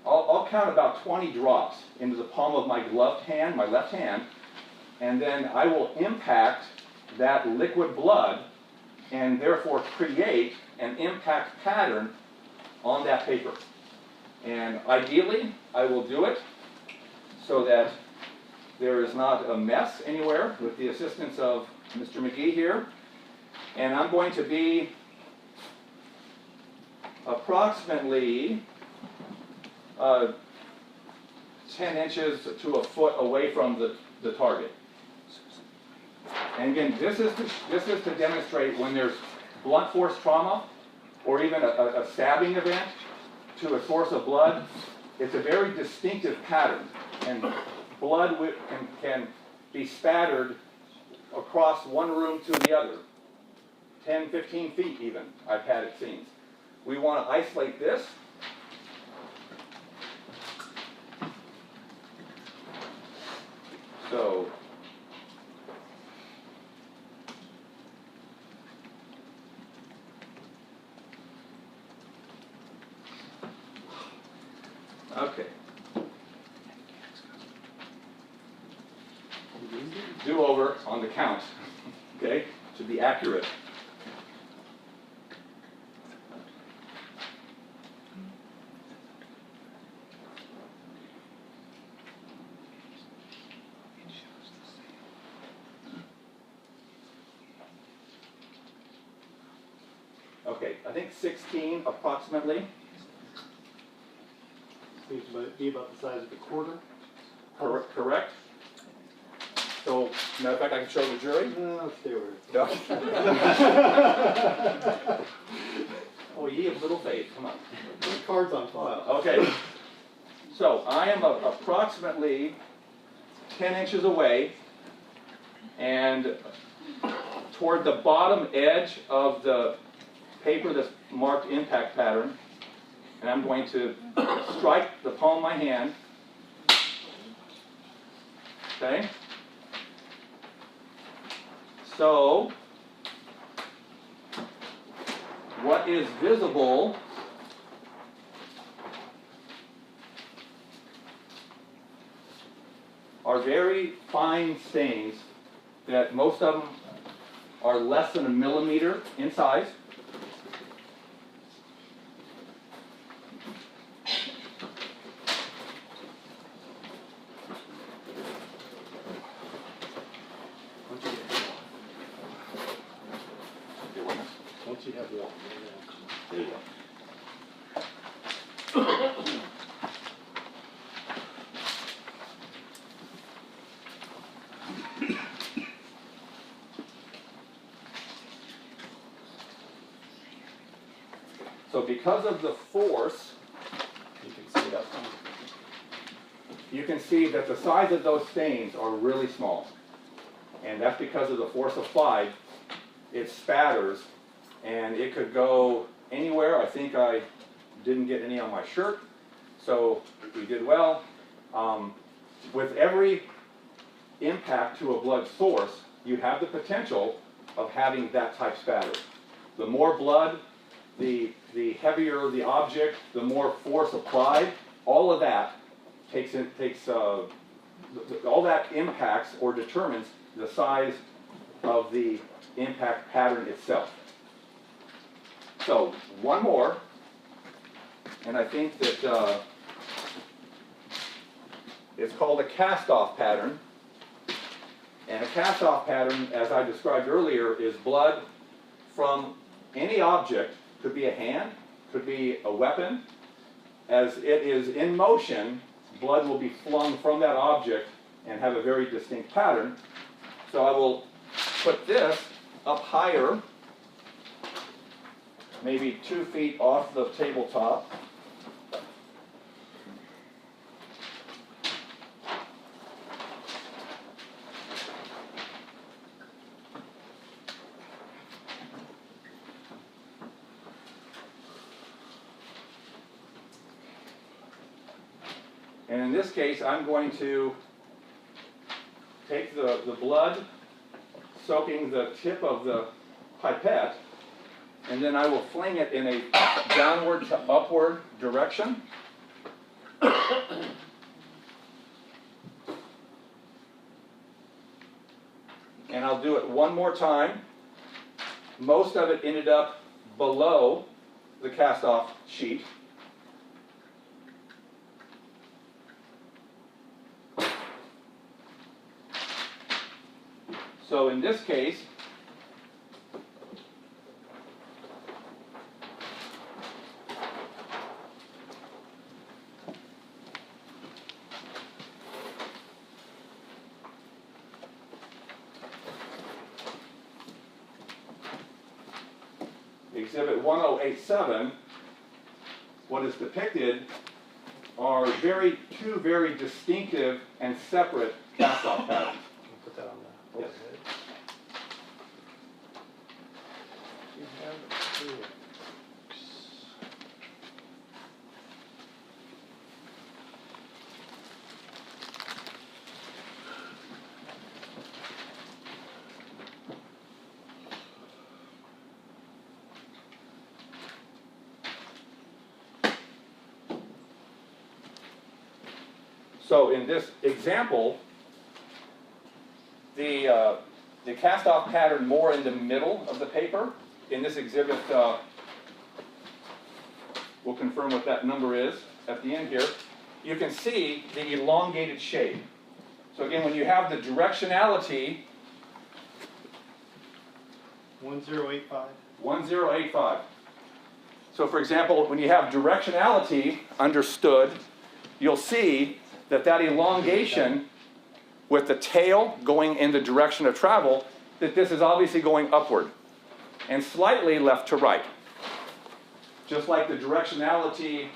I'll count about 20 drops into the palm of my gloved hand, my left hand, and then I will impact that liquid blood and therefore create an impact pattern on that paper. And ideally, I will do it so that there is not a mess anywhere with the assistance of Mr. McGee here. And I'm going to be approximately 10 inches to a foot away from the target. And again, this is to demonstrate when there's blunt force trauma or even a stabbing event to a source of blood, it's a very distinctive pattern. And blood can be spattered across one room to the other, 10, 15 feet even, I've had it seen. We want to isolate this. So, okay. Do over on the count, okay, to be accurate. Okay, I think 16 approximately. Seems to be about the size of a quarter. Correct? So, matter of fact, I can show the jury. No, stay over it. No. Oh, ye of little faith, come on. Cards on file. Okay, so I am approximately 10 inches away, and toward the bottom edge of the paper that's marked impact pattern, and I'm going to strike the palm of my hand. Okay? So, what is visible are very fine stains that most of them are less than a millimeter in size. Once you have one. There you go. So because of the force, you can see that. You can see that the size of those stains are really small. And that's because of the force applied. It spatters, and it could go anywhere. I think I didn't get any on my shirt, so we did well. With every impact to a blood source, you have the potential of having that type spatter. The more blood, the heavier the object, the more force applied. All of that all that impacts or determines the size of the impact pattern itself. So, one more, and I think that it's called a cast-off pattern. And a cast-off pattern, as I described earlier, is blood from any object. Could be a hand, could be a weapon. As it is in motion, blood will be flung from that object and have a very distinct pattern. So I will put this up higher, maybe 2 feet off the tabletop. And in this case, I'm going to take the blood, soaking the tip of the pipette, and then I will fling it in a downward to upward direction. And I'll do it one more time. Most of it ended up below the cast-off sheet. So in this case, Exhibit 1087, what is depicted are two very distinctive and separate cast-off patterns. Put that on the Yes. overhead. You have it here. So in this example, the cast-off pattern more in the middle of the paper. In this exhibit, we'll confirm what that number is at the end here. You can see the elongated shape. So again, when you have the directionality, 1085. 1085. So for example, when you have directionality understood, you'll see that elongation with the tail going in the direction of travel, that this is obviously going upward and slightly left to right. Just like the directionality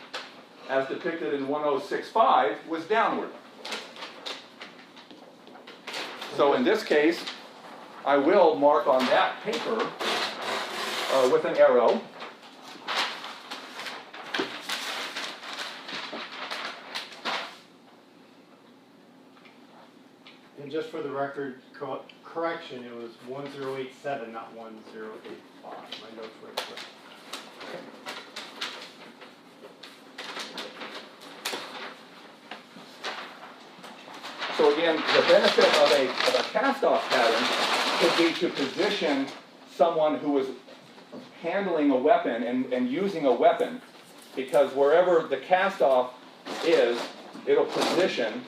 as depicted in 1065 was downward. So in this case, I will mark on that paper with an arrow. And just for the record, correction, it was 1087, not 1085. My notes were correct. So again, the benefit of a cast-off pattern could be to position someone who is handling a weapon and using a weapon, because wherever the cast-off is, it'll position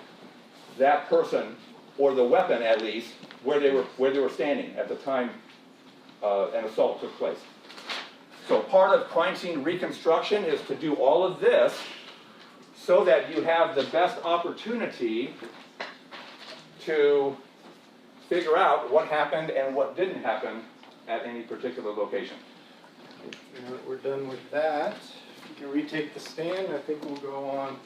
that person, or the weapon at least, where they were standing at the time an assault took place. So part of crime scene reconstruction is to do all of this so that you have the best opportunity to figure out what happened and what didn't happen at any particular location. Now that we're done with that, you can retake the stand. I think we'll go on.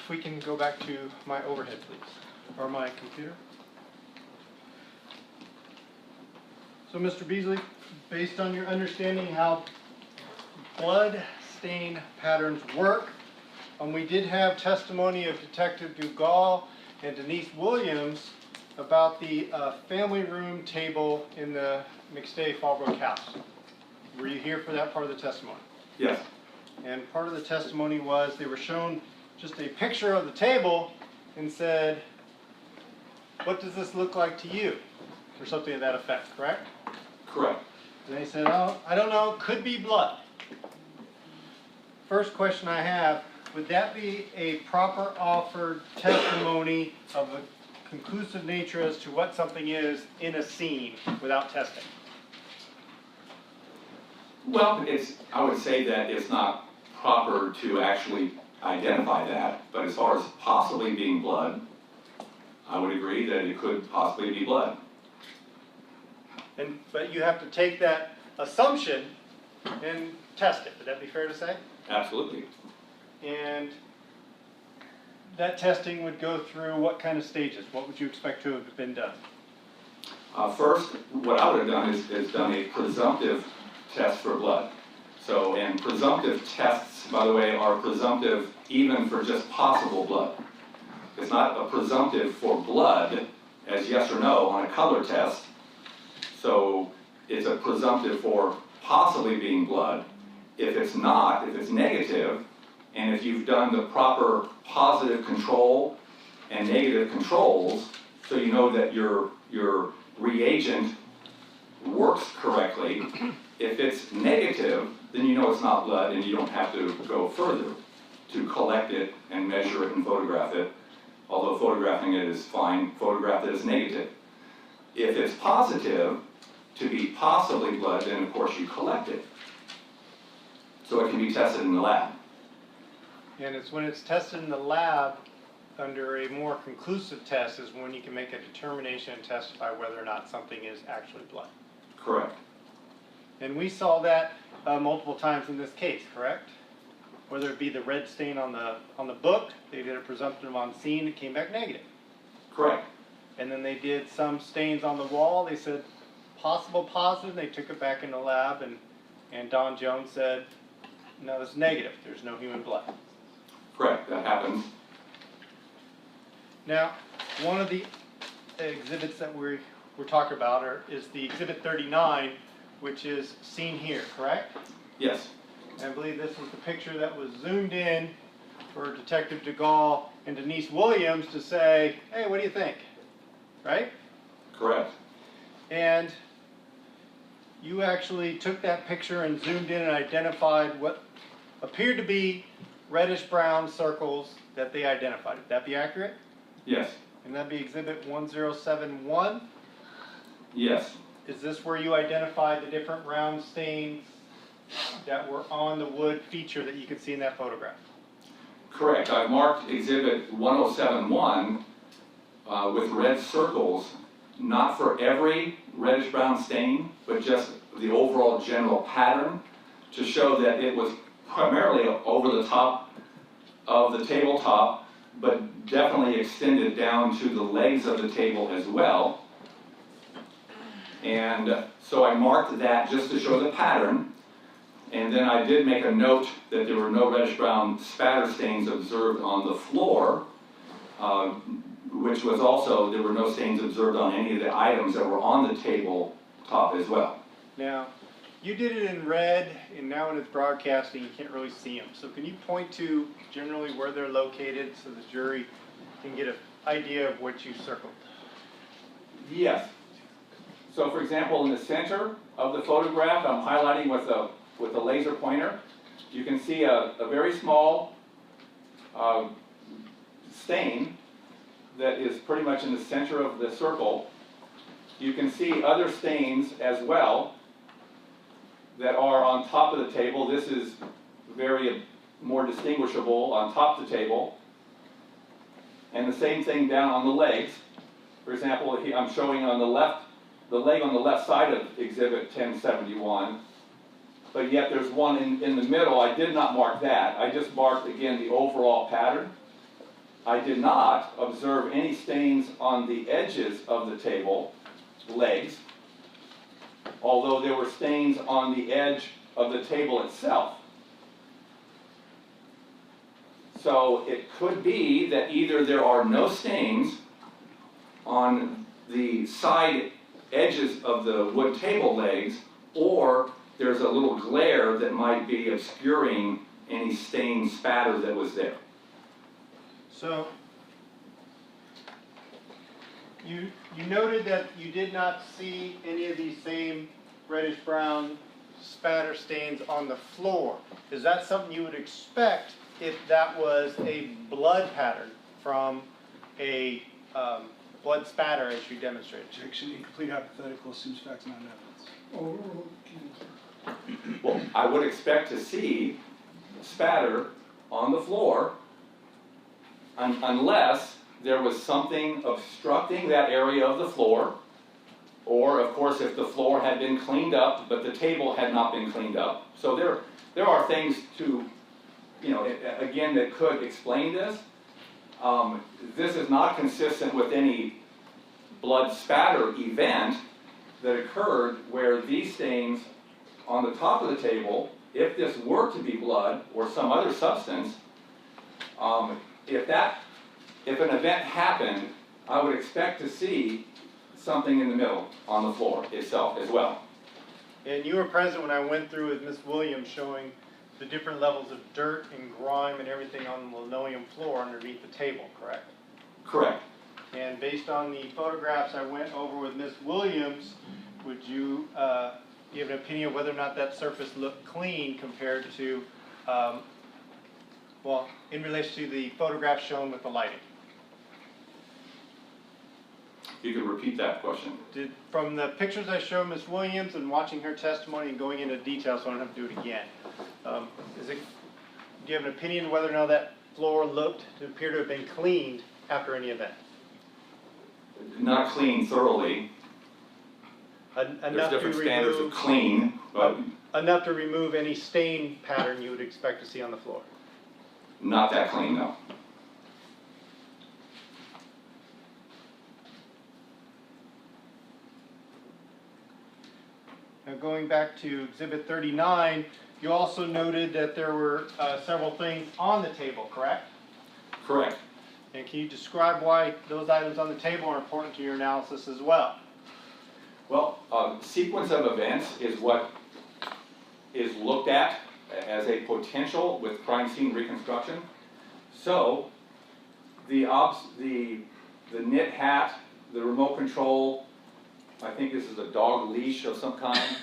If we can go back to my overhead, please, or my computer. So, Mr. Beasley, based on your understanding how blood stain patterns work, we did have testimony of Detective Dugal and Denise Williams about the family room table in the McStay Fallbrook house. Were you here for that part of the testimony? Yes. And part of the testimony was they were shown just a picture of the table and said, "What does this look like to you?" Or something to that effect, correct? Correct. And they said, "Oh, I don't know, could be blood." First question I have, would that be a proper offered testimony of a conclusive nature as to what something is in a scene without testing? Well, I would say that it's not proper to actually identify that, but as far as possibly being blood, I would agree that it could possibly be blood. But you have to take that assumption and test it. Would that be fair to say? Absolutely. And that testing would go through what kind of stages? What would you expect to have been done? First, what I would have done is done a presumptive test for blood. So, and presumptive tests, by the way, are presumptive even for just possible blood. It's not a presumptive for blood as yes or no on a color test. So it's a presumptive for possibly being blood. If it's not, if it's negative, and if you've done the proper positive control and negative controls, so you know that your reagent works correctly, if it's negative, then you know it's not blood and you don't have to go further to collect it and measure it and photograph it. Although photographing it is fine, photograph it as negative. If it's positive, to be possibly blood, then of course you collect it. So it can be tested in the lab. And it's when it's tested in the lab under a more conclusive test is when you can make a determination and testify whether or not something is actually blood. Correct. And we saw that multiple times in this case, correct? Whether it be the red stain on the book, they did a presumptive on scene, it came back negative. Correct. And then they did some stains on the wall, they said possible positive, they took it back in the lab and Don Jones said, no, it's negative, there's no human blood. Correct, that happens. Now, one of the exhibits that we're talking about is the exhibit 39, which is seen here, correct? Yes. And I believe this was the picture that was zoomed in for Detective DeGaulle and Denise Williams to say, hey, what do you think? Right? Correct. And you actually took that picture and zoomed in and identified what appeared to be reddish-brown circles that they identified. Would that be accurate? Yes. And that'd be exhibit 1071? Yes. Is this where you identified the different round stains that were on the wood feature that you could see in that photograph? Correct. I marked exhibit 1071 with red circles, not for every reddish-brown stain, but just the overall general pattern to show that it was primarily over the top of the tabletop, but definitely extended down to the legs of the table as well. And so I marked that just to show the pattern. And then I did make a note that there were no reddish-brown spatter stains observed on the floor, which was also, there were no stains observed on any of the items that were on the tabletop as well. Now, you did it in red, and now when it's broadcasting, you can't really see them. So can you point to generally where they're located so the jury can get an idea of what you circled? Yes. So for example, in the center of the photograph, I'm highlighting with a laser pointer. You can see a very small stain that is pretty much in the center of the circle. You can see other stains as well that are on top of the table. This is very more distinguishable on top of the table. And the same thing down on the legs. For example, I'm showing on the left, the leg on the left side of exhibit 1071, but yet there's one in the middle. I did not mark that. I just marked, again, the overall pattern. I did not observe any stains on the edges of the table, legs, although there were stains on the edge of the table itself. So it could be that either there are no stains on the side edges of the wood table legs, or there's a little glare that might be obscuring any stain spatter that was there. So, you noted that you did not see any of these same reddish-brown spatter stains on the floor. Is that something you would expect if that was a blood pattern from a blood spatter as you demonstrated? Objection, incomplete hypothetical, assumes facts, not evidence. Overruled. Well, I would expect to see spatter on the floor unless there was something obstructing that area of the floor, Or, of course, if the floor had been cleaned up, but the table had not been cleaned up. So there are things to, again, that could explain this. This is not consistent with any blood spatter event that occurred where these stains on the top of the table, if this were to be blood or some other substance, if an event happened, I would expect to see something in the middle on the floor itself as well. And you were present when I went through with Ms. Williams showing the different levels of dirt and grime and everything on the linoleum floor underneath the table, correct? Correct. And based on the photographs I went over with Ms. Williams, would you give an opinion of whether or not that surface looked clean compared to, in relation to the photograph shown with the lighting? If you could repeat that question. From the pictures I showed Ms. Williams and watching her testimony and going into detail, so I don't have to do it again, do you have an opinion whether or not that floor looked to appear to have been cleaned after any event? Not clean thoroughly. There's different standards of clean, but Enough to remove any stain pattern you would expect to see on the floor. not that clean, no. Now going back to Exhibit 39, you also noted that there were several things on the table, correct? Correct. And can you describe why those items on the table are important to your analysis as well? Well, sequence of events is what is looked at as a potential with crime scene reconstruction. So, the knit hat, the remote control, I think this is a dog leash of some kind,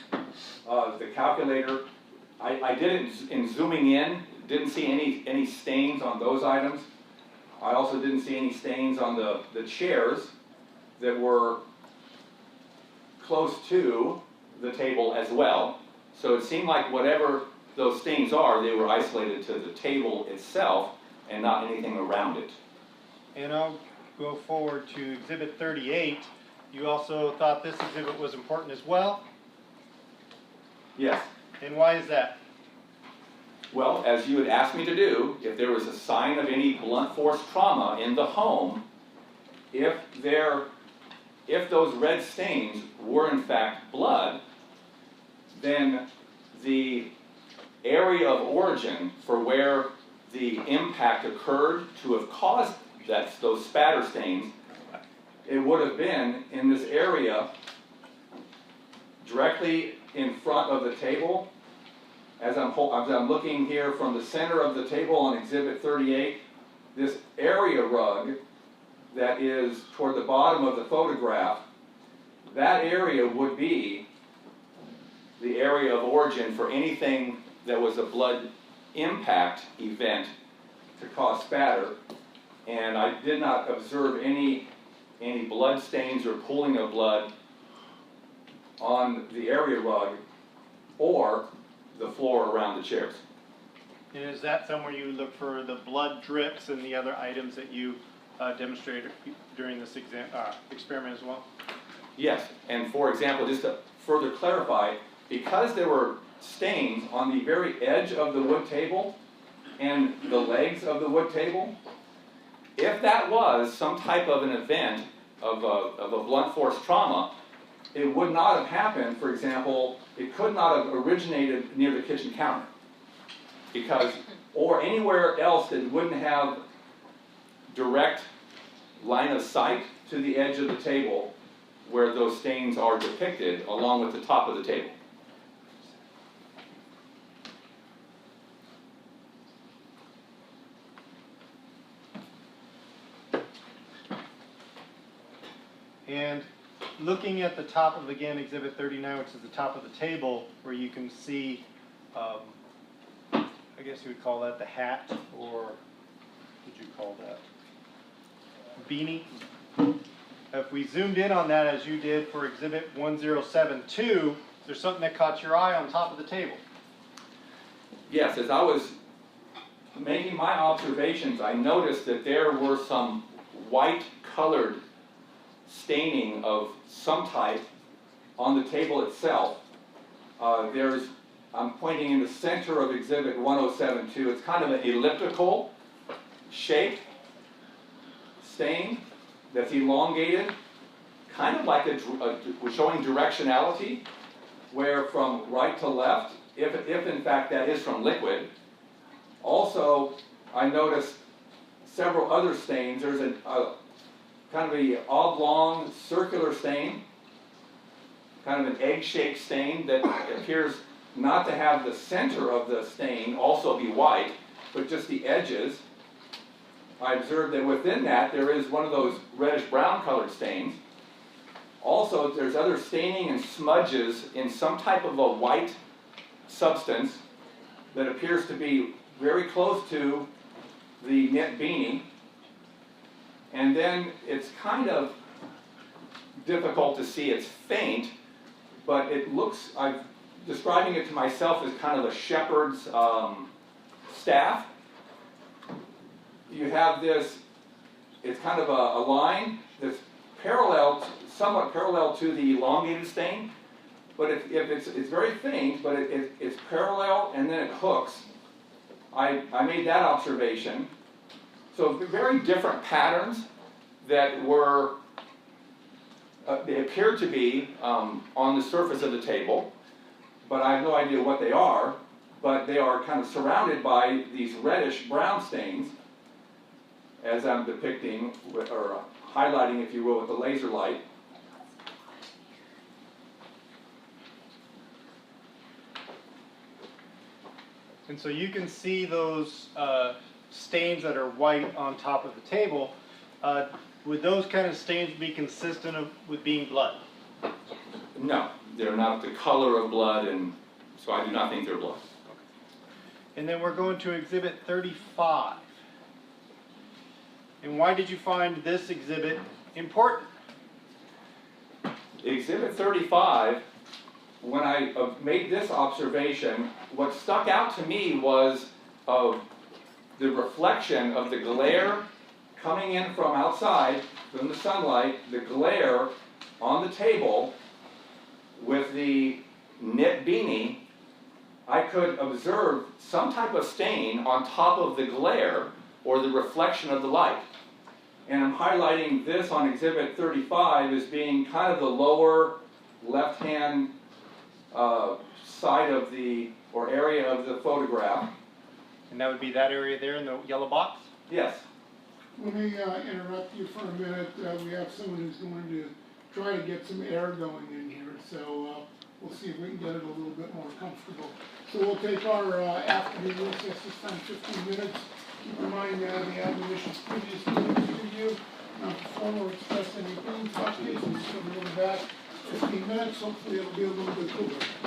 the calculator. I did it in zooming in, didn't see any stains on those items. I also didn't see any stains on the chairs that were close to the table as well. So it seemed like whatever those stains are, they were isolated to the table itself and not anything around it. And I'll go forward to Exhibit 38. You also thought this exhibit was important as well? Yes. And why is that? Well, as you had asked me to do, if there was a sign of any blunt force trauma in the home, if those red stains were in fact blood, then the area of origin for where the impact occurred to have caused those spatter stains, it would have been in this area directly in front of the table. As I'm looking here from the center of the table on Exhibit 38, this area rug that is toward the bottom of the photograph, that area would be the area of origin for anything that was a blood impact event to cause spatter. And I did not observe any blood stains or pooling of blood on the area rug or the floor around the chairs. And is that somewhere you look for the blood drips and the other items that you demonstrated during this experiment as well? Yes, and for example, just to further clarify, because there were stains on the very edge of the wood table and the legs of the wood table, if that was some type of an event of a blunt force trauma, it would not have happened, for example, it could not have originated near the kitchen counter. Or anywhere else that wouldn't have direct line of sight to the edge of the table where those stains are depicted along with the top of the table. And looking at the top of, again, Exhibit 39, which is the top of the table, where you can see, I guess you would call that the hat, or what would you call that? Beanie. If we zoomed in on that as you did for Exhibit 1072, there's something that caught your eye on top of the table. Yes, as I was making my observations, I noticed that there were some white colored staining of some type on the table itself, I'm pointing in the center of exhibit 1072, it's kind of an elliptical shape stain that's elongated, kind of like showing directionality, where from right to left, if in fact that is from liquid. Also, I noticed several other stains. There's a kind of an oblong circular stain, kind of an egg-shaped stain that appears not to have the center of the stain also be white, but just the edges. I observed that within that there is one of those reddish-brown colored stains. Also, there's other staining and smudges in some type of a white substance that appears to be very close to the knit beanie. And then it's kind of difficult to see, it's faint, but it looks, I'm describing it to myself as kind of a shepherd's staff. You have this, it's kind of a line that's parallel, somewhat parallel to the elongated stain, but if it's very faint, but it's parallel and then it hooks. I made that observation. So very different patterns that were, they appear to be on the surface of the table, but I have no idea what they are, but they are kind of surrounded by these reddish brown stains, as I'm depicting, or highlighting, if you will, with the laser light. And so you can see those stains that are white on top of the table. Would those kind of stains be consistent with being blood? No, they're not the color of blood, and so I do not think they're blood. And then we're going to exhibit 35. And why did you find this exhibit important? Exhibit 35, when I made this observation, what stuck out to me was the reflection of the glare coming in from outside, from the sunlight, the glare on the table with the knit beanie. I could observe some type of stain on top of the glare or the reflection of the light. And I'm highlighting this on exhibit 35 as being kind of the lower left-hand side of the, or area of the photograph. And that would be that area there in the yellow box? Yes. Let me interrupt you for a minute. We have someone who's going to try to get some air going in here, so we'll see if we can get it a little bit more comfortable. So we'll take our afternoon recess this time, 15 minutes. Keep in mind the admonitions previously given to you. Not perform or express any opinions about cases, so we'll be back 15 minutes. Hopefully it'll be a little bit cooler.